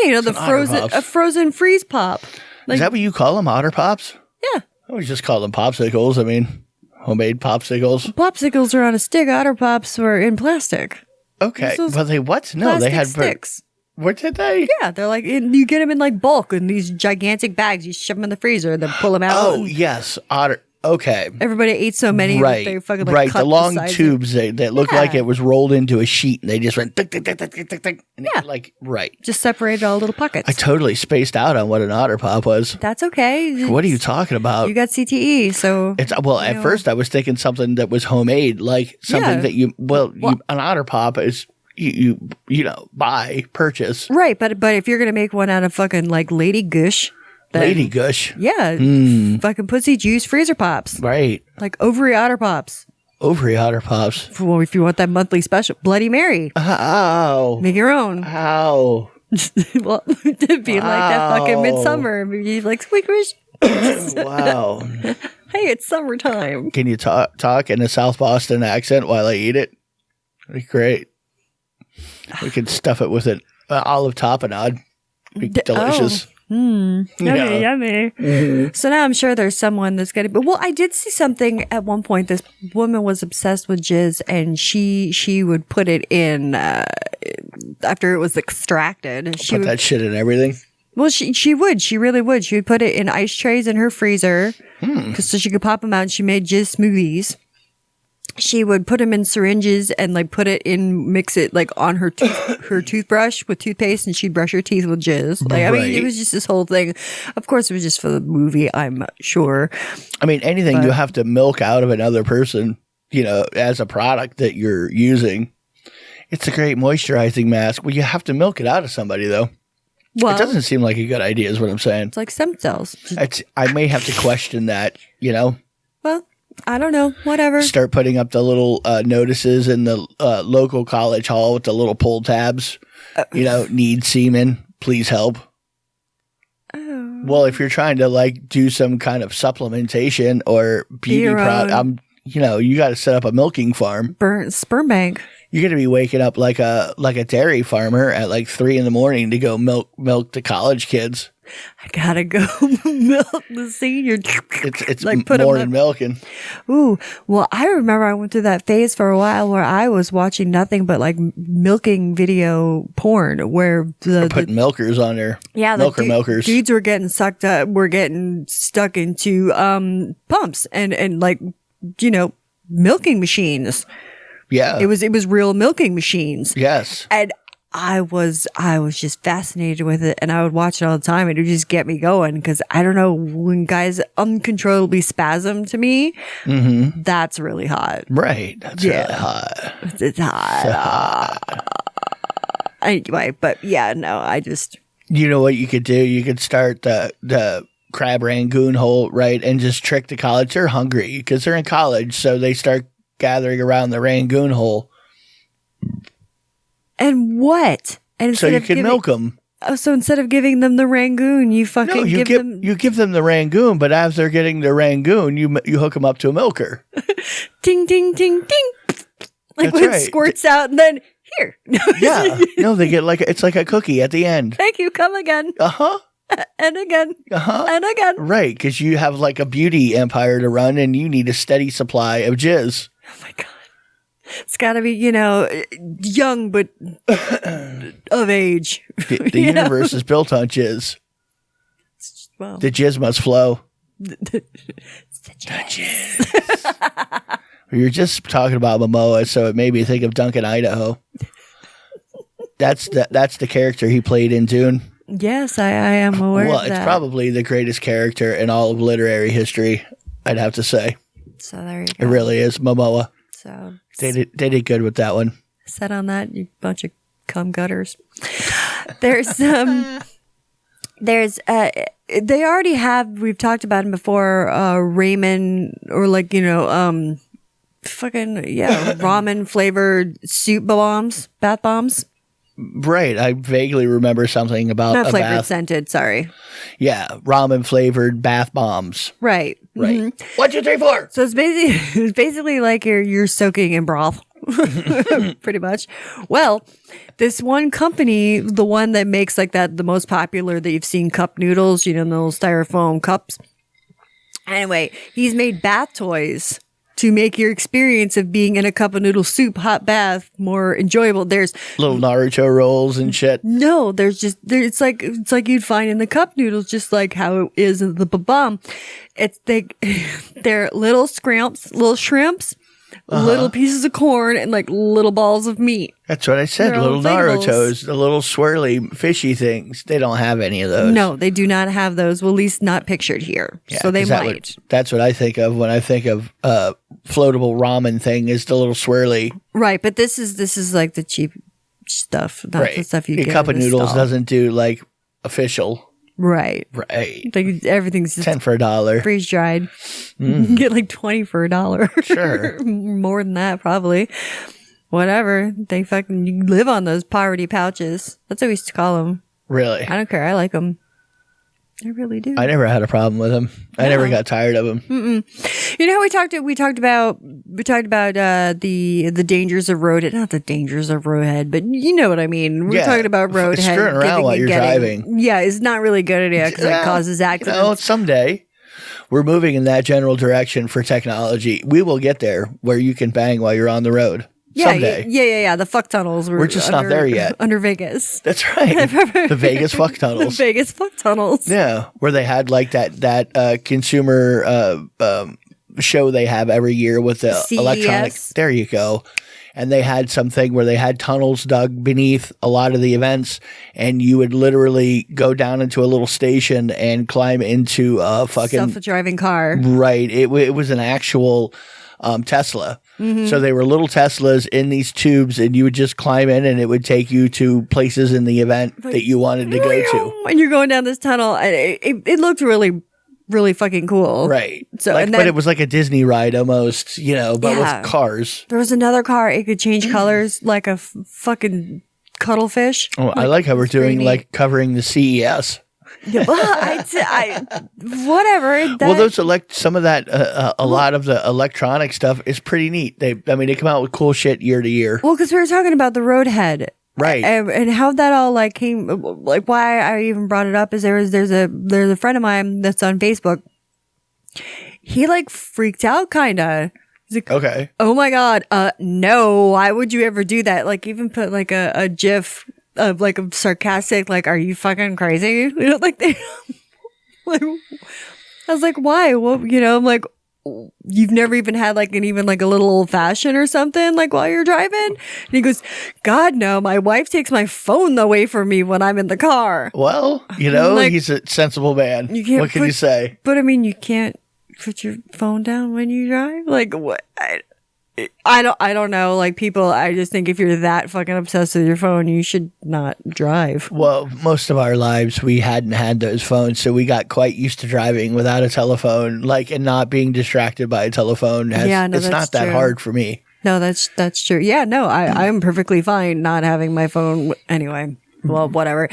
Yeah, a frozen freeze pop. Is that what you call them, Otter Pops? Yeah. I always just call them popsicles. I mean, homemade popsicles. Popsicles are on a stick. Otter Pops were in plastic. Okay, but they what? No, they had sticks. What did they? Yeah, they're like you get them in like bulk in these gigantic bags. You shove them in the freezer and then pull them out. Oh yes, otter. Okay. Everybody ate so many that they fucking like cut the long the tubes that looked like it was rolled into a sheet, and they just went tick, tick, tick, tick, tick, tick, tick, and just separated all little pockets. I totally spaced out on what an Otter Pop was. That's okay. What are you talking about? You got CTE, so it's at first I was thinking something that was homemade, like something that an Otter Pop is you purchase, right? But if you're gonna make one out of fucking like Lady Gush. Lady Gush. Yeah. Fucking pussy juice freezer pops. Right. Like ovary Otter Pops. Ovary Otter Pops. Well, if you want that monthly special. Bloody Mary. Ow. Make your own. Ow. Well, it'd be like that fucking midsummer. Maybe like squeakers. Wow. Hey, it's summertime. Can you talk in a South Boston accent while I eat it? That'd be great. We could stuff it with an olive tapenade. Be delicious. Yummy. Mm-hmm. So now I'm sure there's someone that's going to be. Well, I did see something at one point. This woman was obsessed with jizz, and she would put it in after it was extracted. She put that shit in everything. Well, she would. She really would. She would put it in ice trays in her freezer, so she could pop them out. And she made jizz smoothies. She would put them in syringes and like mix it like on her toothbrush with toothpaste, and she'd brush her teeth with jizz. Like, I mean, it was just this whole thing. Of course, it was just for the movie, I'm sure. I mean, anything you have to milk out of another person, as a product that you're using. It's a great moisturizing mask. Well, you have to milk it out of somebody, though. Well, it doesn't seem like a good idea, is what I'm saying. It's like stem cells. I may have to question that, Well, I don't know. Whatever. Start putting up the little notices in the local college hall with the little pull tabs. Need semen. Please help. Oh. Well, if you're trying to like do some kind of supplementation or beauty product, you got to set up a milking farm. Sperm bank. You're going to be waking up like a dairy farmer at like 3 a.m. to go milk the college kids. I gotta go milk the senior. It's like more than milking. Ooh, well, I remember I went through that phase for a while where I was watching nothing but like milking video porn, where putting milkers on there. Yeah, milkers. Dudes were getting sucked up. Were getting stuck into pumps and like milking machines. Yeah, it was real milking machines. Yes, and I was just fascinated with it, and I would watch it all the time. It would just get me going because I don't know, when guys uncontrollably spasm to me, that's really hot. Right, that's really hot. It's hot. Anyway, but yeah, no, I just. You know what you could do? You could start the crab rangoon hole, right, and just trick the college. They're hungry because they're in college, so they start gathering around the rangoon hole. And what? And so you can milk them. Oh, so instead of giving them the rangoon, you fucking you give them the rangoon, but as they're getting the rangoon, you hook them up to a milker. Ting, ting, ting, ting. Like That's when right. it squirts out and then here. Yeah. No, they get it's like a cookie at the end. Thank you. Come again. Uh-huh. And again. Uh-huh. And again. Right, because you have like a beauty empire to run and you need a steady supply of jizz. Oh my God. It's got to be, young, but of age. The universe is built on jizz. Well, the jizz must flow. It's the jizz. We were just talking about Momoa, so it made me think of 𝓚𝓽𝓼𝓻𝓵𝓭. That's the character he played in Dune. Yes, I am aware of that. Well, it's probably the greatest character in all of literary history, I'd have to say. So there you go. It really is, Momoa. So they did good with that one. Set on that, you bunch of cum gutters. There's they already have, we've talked about them before, ramen, or like, ramen flavored soup bombs, bath bombs. Right. I vaguely remember something about not flavored, scented, sorry. Yeah, ramen flavored bath bombs. Right. Right. Mm-hmm. 1, 2, 3, 4. So it's basically like you're soaking in broth. Pretty much. Well, this one company, the one that makes like that, the most popular that you've seen, cup noodles, the little styrofoam cups. Anyway, he's made bath toys to make your experience of being in a cup of noodle soup hot bath more enjoyable. There's little Naruto rolls and shit. No, it's like you'd find in the cup noodles, just like how it is in the bomb. They're little scramps, little shrimps, little pieces of corn, and like little balls of meat. That's what I said. They're little Narutos, the little swirly fishy things. They don't have any of those. No, they do not have those. Well, at least not pictured here. Yeah, so they might. That's what I think of when I think of floatable ramen thing, is the little swirly. Right, but this is like the cheap stuff, not the stuff you get. A cup of noodles stall. doesn't do like official. Right. Right. Like everything's just 10 for $1. freeze dried. You can get like 20 for $1. Sure. More than that, probably. Whatever. They you live on those poverty pouches. That's what we used to call them. Really? I don't care. I like them. I really do. I never had a problem with them. I never got tired of them. We talked about the dangers of roadhead. Not the dangers of roadhead, but you know what I mean. We're talking about roadhead. Screwing around while you're driving. Yeah, it's not really a good idea because it causes accidents. Someday we're moving in that general direction for technology. We will get there where you can bang while you're on the road. Yeah, someday. Yeah. The fuck tunnels. We're just not there yet. Under Vegas. That's right. The Vegas fuck tunnels. The Vegas fuck tunnels. Yeah, where they had like that consumer show they have every year with the CES. electronic. There you go. And they had something where they had tunnels dug beneath a lot of the events, and you would literally go down into a little station and climb into a fucking self-driving car. Right. It was an actual Tesla. Mm-hmm. So they were little Teslas in these tubes, and you would just climb in, and it would take you to places in the event that you wanted to go to. And you're going down this tunnel, and it looked really, really fucking cool. Right. So, but it was like a Disney ride almost, but with cars. There was another car. It could change colors like a fucking cuttlefish. Oh, I like how we're doing like covering the CES. Yeah, well, whatever. Well, those some of that, a lot of the electronic stuff is pretty neat. They come out with cool shit year to year. Well, because we were talking about the Roadhead. Right. And how that all like came, like why I even brought it up is there's a friend of mine that's on Facebook. He like freaked out kind of. He's like, okay. Oh my God. No, why would you ever do that? Like even put like a GIF of like a sarcastic, like, are you fucking crazy? You know, like they, like, I was like, why? Well, you know, I'm like, you've never even had like a little old fashioned or something like while you're driving? And he goes, God, no, my wife takes my phone away from me when I'm in the car. Well, you know, like, he's a sensible man. What can you say? But I mean, you can't put your phone down when you drive? Like what? I don't know. Like people, I just think if you're that fucking obsessed with your phone, you should not drive. Well, most of our lives we hadn't had those phones, so we got quite used to driving without a telephone, like, and not being distracted by a telephone. It's not that hard for me. No, that's true. Yeah, no, I'm perfectly fine not having my phone anyway. Well, whatever.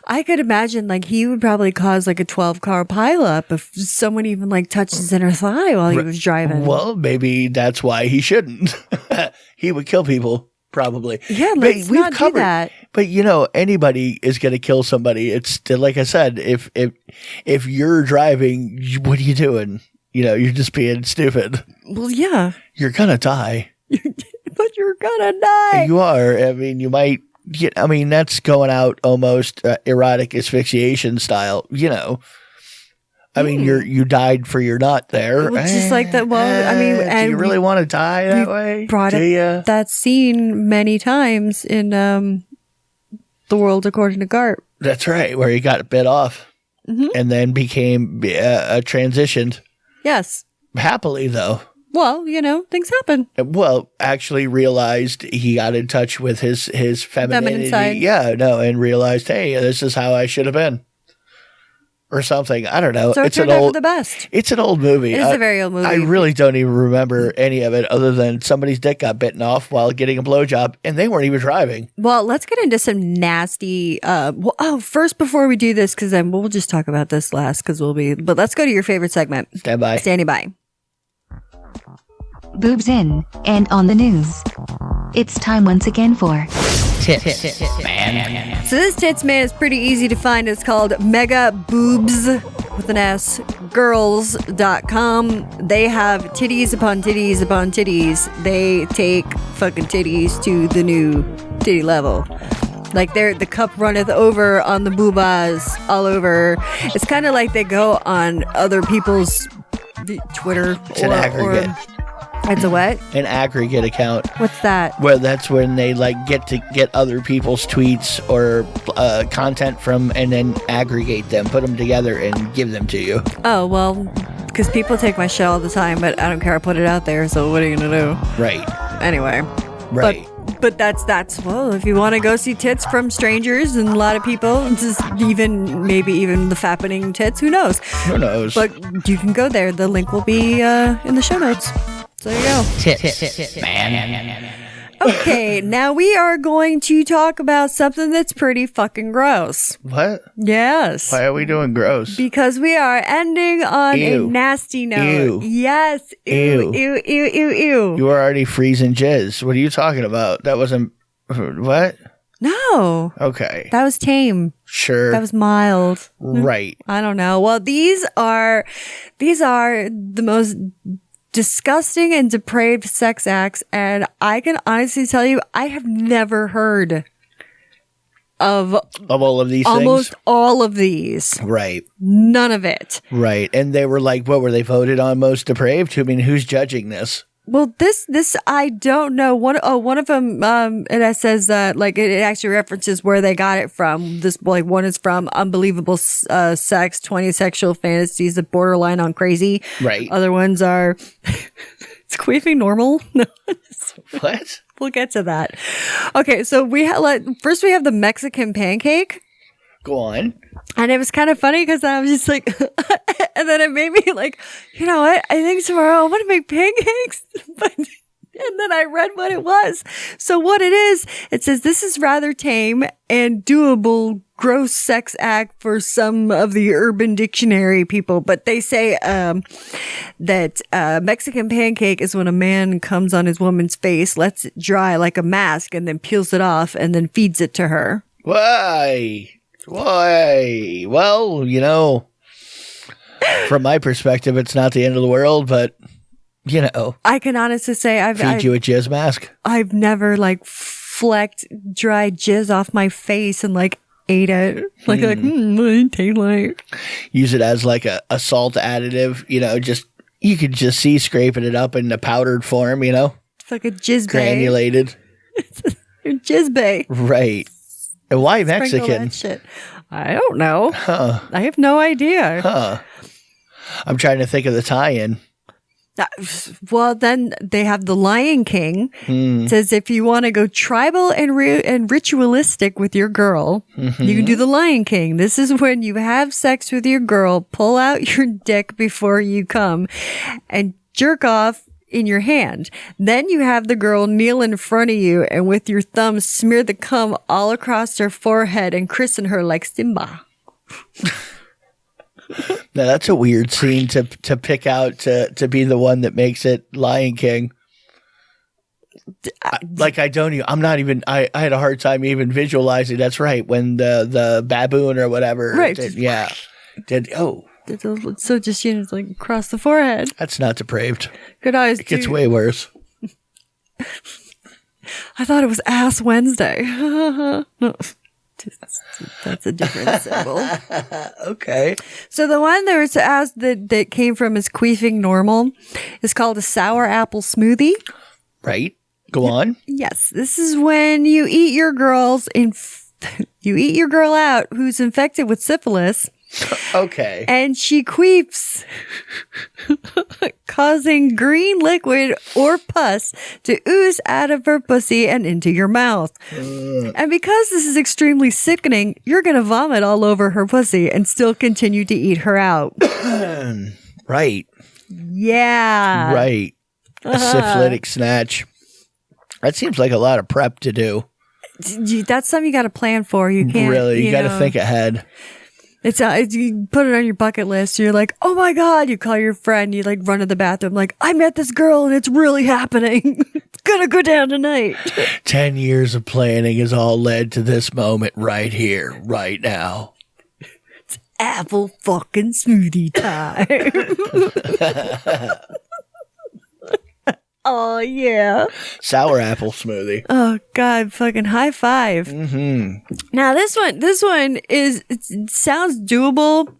I could imagine like he would probably cause like a 12-car pileup if someone even like touched his inner thigh while he was driving. Well, maybe that's why he shouldn't. He would kill people, probably. Yeah, let's not do that. But you know, anybody is going to kill somebody. It's like I said, if you're driving, what are you doing? You know, you're just being stupid. Well, yeah. You're gonna die. But you're gonna die. You are. I mean, you might. Yeah, I mean, that's going out almost erotic asphyxiation style, you know. I mean, you died for your nut there. Well, just like that. Well, I mean, and do you really want to die that way? Brought up that scene many times in The World According to 𝓚. That's right, where he got bit off and then became transitioned. Yes. Happily, though. Well, you know, things happen. Well, actually realized he got in touch with his femininity. Feminine side. Yeah, no, and realized, hey, this is how I should have been. Or something. I don't know. So it turned out for the best. It's an old movie. It is a very old movie. I really don't even remember any of it other than somebody's dick got bitten off while getting a blowjob, and they weren't even driving. Well, let's get into some nasty. First, before we do this, because then we'll just talk about this last, but let's go to your favorite segment. Stand by. Standing by. Boobs in and on the news. It's time once again for Tits Man. So this Tits Man is pretty easy to find. It's called Meggaboobz with an S, girls.com. They have titties upon titties upon titties. They take fucking titties to the new titty level. Like the cup runneth over on the boobas all over. It's kind of like they go on other people's Twitter or it's a what? An aggregate account. What's that? Well, that's when they like get other people's tweets or content from and then aggregate them, put them together and give them to you. Oh, well, because people take my shit all the time, but I don't care. I put it out there, so what are you going to do? Right. Anyway. Right. But that's well, if you want to go see tits from strangers and a lot of people, just maybe even the fappening tits, who knows? Who knows? But you can go there. The link will be in the show notes. So there you go. Tits Man. Okay, now we are going to talk about something that's pretty fucking gross. What? Yes. Why are we doing gross? Because we are ending on Ew. a nasty note. Ew. Yes. Ew. Ew. Ew. Ew. Ew. You were already freezing jizz. What are you talking about? That wasn't... What? No. Okay. That was tame. Sure. That was mild. Right. I don't know. Well, these are the most disgusting and depraved sex acts, and I can honestly tell you, I have never heard of all of these almost things? all of these. Right. None of it. Right. And they were like, what were they voted on most depraved? I mean, who's judging this? Well, this I don't know. One of them, and it says like it actually references where they got it from. This like one is from Unbelievable Sex, 20 Sexual Fantasies that borderline on crazy. Right. Other ones are is queefing normal? No. What? We'll get to that. Okay, so first we have the Mexican pancake. Go on. And it was kind of funny because I was just like, and then it made me like, you know what? I think tomorrow I'm going to make pancakes. But And then I read what it was. So what it is, it says this is rather tame and doable gross sex act for some of the Urban Dictionary people. But they say that Mexican pancake is when a man comes on his woman's face, lets it dry like a mask, and then peels it off and then feeds it to her. Why? Well, you know, from my perspective, it's not the end of the world, but, you know. I can honestly say Feed you a jizz mask. I've never, like, flecked dry jizz off my face and, like, ate it. What it tastes like? Use it as, like, a salt additive, you know, you could just see scraping it up in the powdered form, you know. It's like a jizz bay. Granulated. It's a jizz bay. Right. And why Mexican? That shit. I don't know. Huh. I have no idea. Huh. I'm trying to think of the tie-in. Well, then they have the Lion King. It says if you want to go tribal and ritualistic with your girl, you can do the Lion King. This is when you have sex with your girl, pull out your dick before you come, and jerk off in your hand. Then you have the girl kneel in front of you and with your thumb smear the cum all across her forehead and christen her like Simba. Now that's a weird scene to pick out to be the one that makes it Lion King. I had a hard time even visualizing. That's right, when the baboon or whatever. Right. So just, you know, it's like across the forehead. That's not depraved. Good eyes. It gets way worse. I thought it was Ass Wednesday. No, that's a different symbol. Okay. So the one there is ass that came from is queefing normal is called a sour apple smoothie. Right. Go on. Yes. This is when you eat your girl out who's infected with syphilis. Okay. And she queefs, causing green liquid or pus to ooze out of her pussy and into your mouth. And because this is extremely sickening, you're going to vomit all over her pussy and still continue to eat her out. Right. Yeah. Right. A syphilitic snatch. That seems like a lot of prep to do. That's something you got to plan for. You can't. Really, you got to think ahead. It's you put it on your bucket list. You're like, oh my God. You call your friend. You like run to the bathroom. Like, I met this girl and it's really happening. It's going to go down tonight. 10 years of planning has all led to this moment right here, right now. It's apple fucking smoothie time. Oh, yeah. Sour apple smoothie. Oh, God. Fucking high five. Mm-hmm. Now, this one it sounds doable,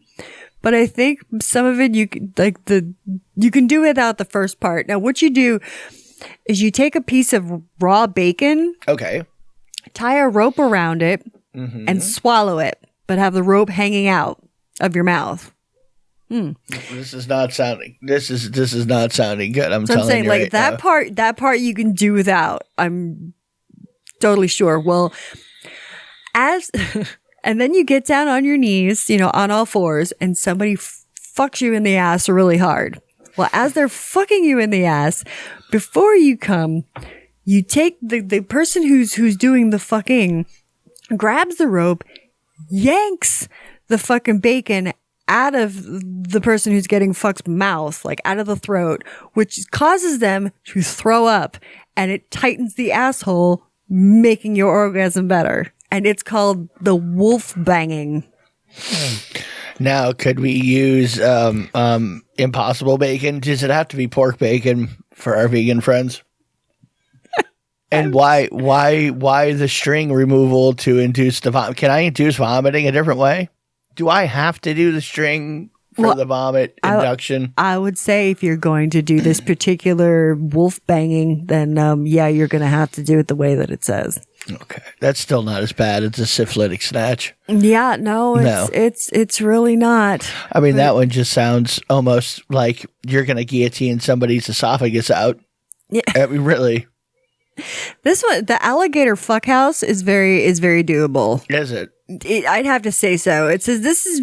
but I think some of it you can do without the first part. Now, what you do is you take a piece of raw bacon. Okay. Tie a rope around it and swallow it, but have the rope hanging out of your mouth. This is not sounding good. I'm telling you like right that now. That part you can do without. I'm totally sure. Well, and then you get down on your knees, you know, on all fours, and somebody fucks you in the ass really hard. Well, as they're fucking you in the ass, before you come, you take the person who's doing the fucking, grabs the rope, yanks the fucking bacon out of the person who's getting fucked's mouth, like out of the throat, which causes them to throw up, and it tightens the asshole, making your orgasm better. And it's called the Wolfe Banging. Now, could we use Impossible bacon? Does it have to be pork bacon for our vegan friends? And why the string removal to induce the vomit? Can I induce vomiting a different way? Do I have to do the string for the vomit induction? I would say if you're going to do this particular wolf banging, then you're going to have to do it the way that it says. Okay, that's still not as bad as a syphilitic snatch. Yeah, it's really not. I mean, that one just sounds almost like you're going to guillotine somebody's esophagus out. Yeah, I mean, really. This one, the Alligator Fuck House, is very doable. Is it? I'd have to say so. It says this is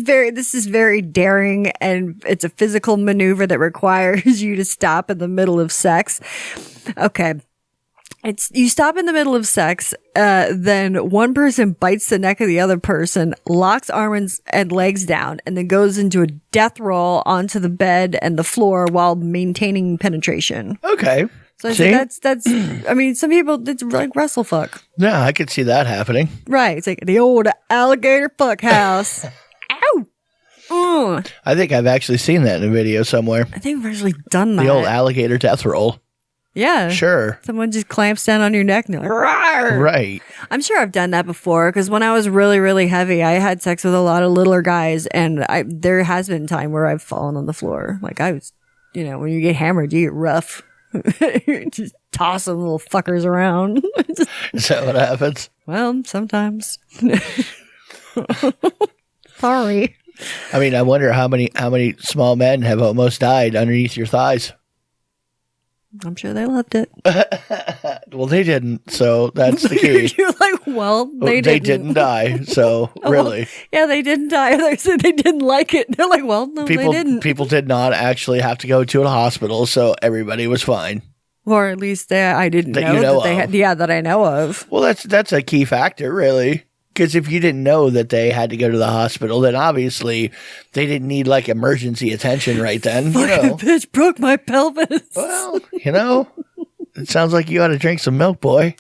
very daring, and it's a physical maneuver that requires you to stop in the middle of sex. Okay. It's you stop in the middle of sex, then one person bites the neck of the other person, locks arms and legs down, and then goes into a death roll onto the bed and the floor while maintaining penetration. Okay. So I said that's I mean, some people it's like wrestle fuck. Yeah, I could see that happening. Right. It's like the old alligator fuck house. Ow! I think I've actually seen that in a video somewhere. I think I've actually done that. The old alligator death roll. Yeah. Sure. Someone just clamps down on your neck and you're like, rawr! Right. I'm sure I've done that before because when I was really, really heavy, I had sex with a lot of littler guys, and there has been time where I've fallen on the floor. Like I was, when you get hammered, you get rough. Just tossing little fuckers around. Is that what happens? Well, sometimes. Sorry. I mean, I wonder how many small men have almost died underneath your thighs. I'm sure they loved it. Well, they didn't, so that's the key. You're like, well, they didn't die, so really. Well, yeah, they didn't die. They said they didn't like it. They're like, well, no, they didn't. People did not actually have to go to a hospital, so everybody was fine. Or at least I didn't know that they had. Yeah, that I know of. Well, that's a key factor, really. Because if you didn't know that they had to go to the hospital, then obviously they didn't need like emergency attention right then. Fucking bitch broke my pelvis. Well, it sounds like you ought to drink some milk, boy.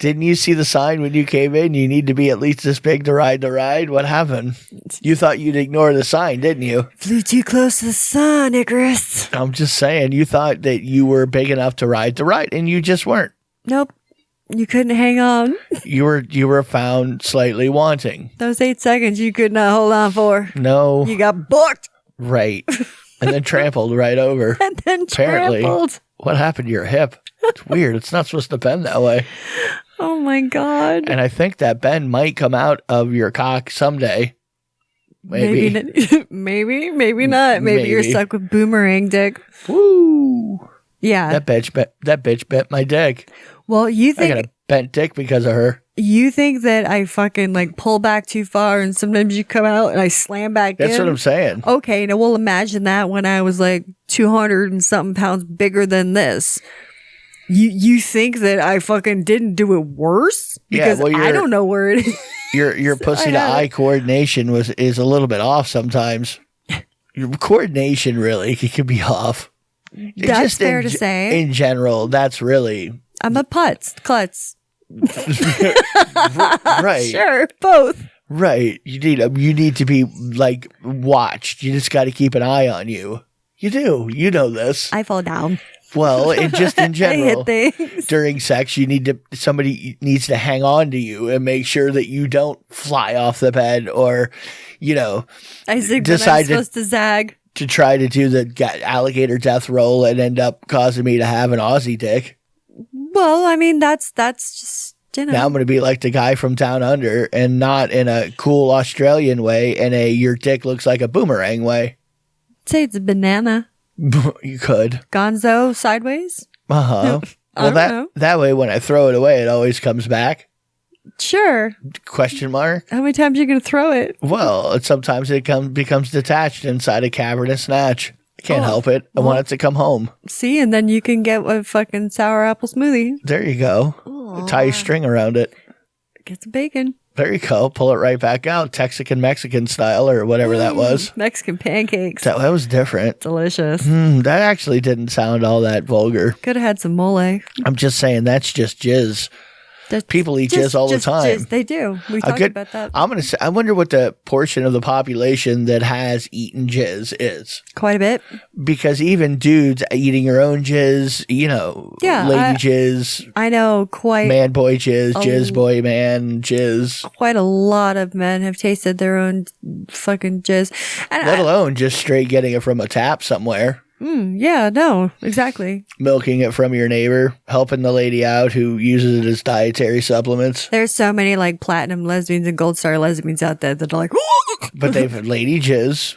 Didn't you see the sign when you came in? You need to be at least this big to ride the ride. What happened? You thought you'd ignore the sign, didn't you? Flew too close to the sun, Icarus. I'm just saying, you thought that you were big enough to ride the ride, and you just weren't. Nope. You couldn't hang on. You were found slightly wanting. Those 8 seconds you could not hold on for. No. You got booked. Right. And then trampled right over. And then trampled. What happened to your hip? It's weird. It's not supposed to bend that way. Oh my God. And I think that bend might come out of your cock someday. Maybe maybe not. Maybe you're stuck with boomerang dick. Woo. Yeah. That bitch bent my dick. Well, you think I got a bent dick because of her. You think that I fucking like pull back too far and sometimes you come out and I slam back in? That's what I'm saying. Okay, now we'll imagine that when I was like 200 and something pounds bigger than this. You think that I fucking didn't do it worse? Because I don't know where it is. Your pussy to eye coordination is a little bit off sometimes. Your coordination really could be off. That's fair to say. In general, that's really... I'm a klutz. Right. Sure, both. Right. You need to be like watched. You just got to keep an eye on you. You do. You know this. I fall down. Well, just in general, I hit things. During sex, somebody needs to hang on to you and make sure that you don't fly off the bed or, I think I'm supposed to zag. To try to do the alligator death roll and end up causing me to have an Aussie dick. Well, I mean, that's just, Now I'm going to be like the guy from Down Under and not in a cool Australian way, in a your dick looks like a boomerang way. Say it's a banana. You could. Gonzo sideways? Uh-huh. Well, that way when I throw it away, it always comes back. Sure. Question mark? How many times are you going to throw it? Well, sometimes it becomes detached inside a cavernous snatch. I can't help it. I want it to come home. See, and then you can get a fucking sour apple smoothie. There you go. Tie your string around it. Get some bacon. There you go. Pull it right back out. Mexican style or whatever that was. Mexican pancakes. That was different. Delicious. That actually didn't sound all that vulgar. Could have had some mole. I'm just saying that's just jizz. People eat jizz all the time. Jizz. They do. We talked about that. I'm gonna say. I wonder what the portion of the population that has eaten jizz is. Quite a bit. Because even dudes eating your own jizz, lady jizz. I know quite. Man boy jizz, jizz boy man jizz. Quite a lot of men have tasted their own fucking jizz, let alone just straight getting it from a tap somewhere. Yeah, no, exactly. Milking it from your neighbor, helping the lady out who uses it as dietary supplements. There's so many like platinum lesbians and gold star lesbians out there that are like, but they've had lady jizz.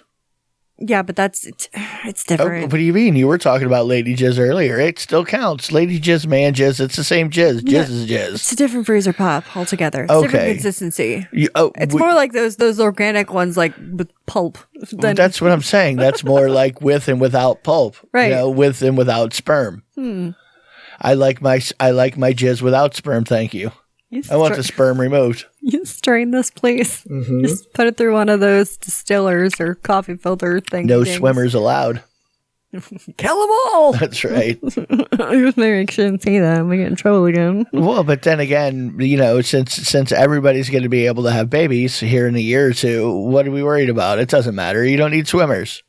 Yeah, but it's different. What do you mean? You were talking about lady jizz earlier. It still counts. Lady jizz, man jizz. It's the same jizz. Jizz is jizz. It's a different freezer pop altogether. It's different consistency. It's more like those organic ones, like with pulp. That's what I'm saying. That's more like with and without pulp. Right. With and without sperm. I like my jizz without sperm, thank you. I want the sperm removed. You strain this, please. Just put it through one of those distillers or coffee filter things. No swimmers allowed. Kill them all. That's right. Just make sure and say that. I'm going to get in trouble again. Well, but then again, since everybody's going to be able to have babies here in a year or two, what are we worried about? It doesn't matter. You don't need swimmers.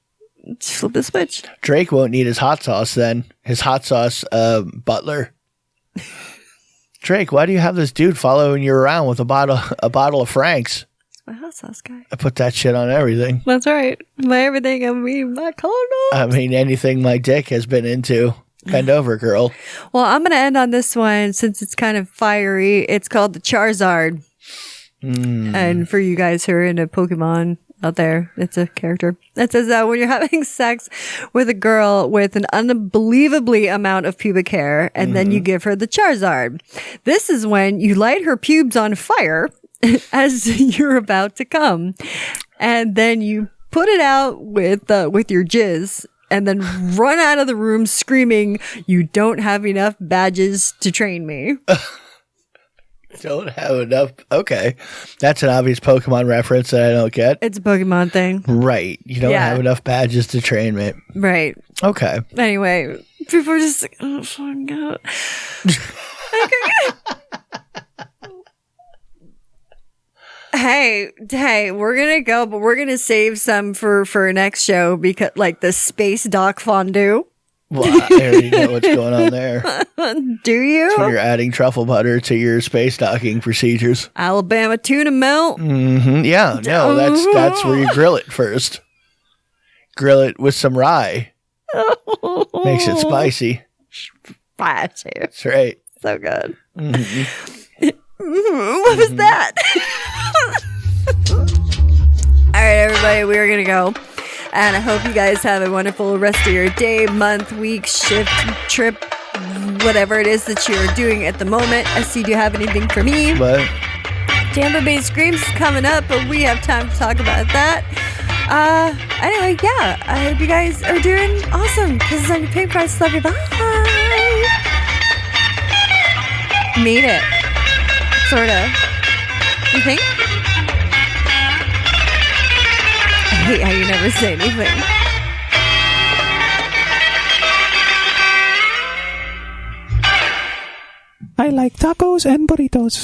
Just flip the switch. Drake won't need his hot sauce then. His hot sauce butler. Drake, why do you have this dude following you around with a bottle of Frank's? My hot sauce guy. I put that shit on everything. That's right. My everything. I mean, my condom. I mean, anything my dick has been into. Bend over, girl. Well, I'm going to end on this one since it's kind of fiery. It's called the Charzard. And for you guys who are into Pokemon out there, it's a character. It says that when you're having sex with a girl with an unbelievably amount of pubic hair, and then you give her the Charzard. This is when you light her pubes on fire as you're about to come, and then you put it out with your jizz, and then run out of the room screaming, "You don't have enough badges to train me." Don't have enough. Okay, that's an obvious Pokemon reference that I don't get. It's a Pokemon thing, right? You don't have enough badges to train me, right? Okay. Anyway, people are just like, "Oh, fucking God." Hey, we're gonna go, but we're gonna save some for next show because, like, the space dock fondue. Well, I already know what's going on there. Do you? So you're adding truffle butter to your space docking procedures. Alabama tuna melt. Yeah, no, that's where you grill it first. Grill it with some rye. Makes it spicy. Spicy. That's right. So good. What was that? All right, everybody, we're going to go. And I hope you guys have a wonderful rest of your day, month, week, shift, trip, whatever it is that you're doing at the moment. I see, do you have anything for me? What? Tampa Bay Screams is coming up, but we have time to talk about that. Anyway, yeah, I hope you guys are doing awesome. This is on your pink price. Love you. Bye. Made it. Sort of. You think? I hate how you never say anything. I like tacos and burritos.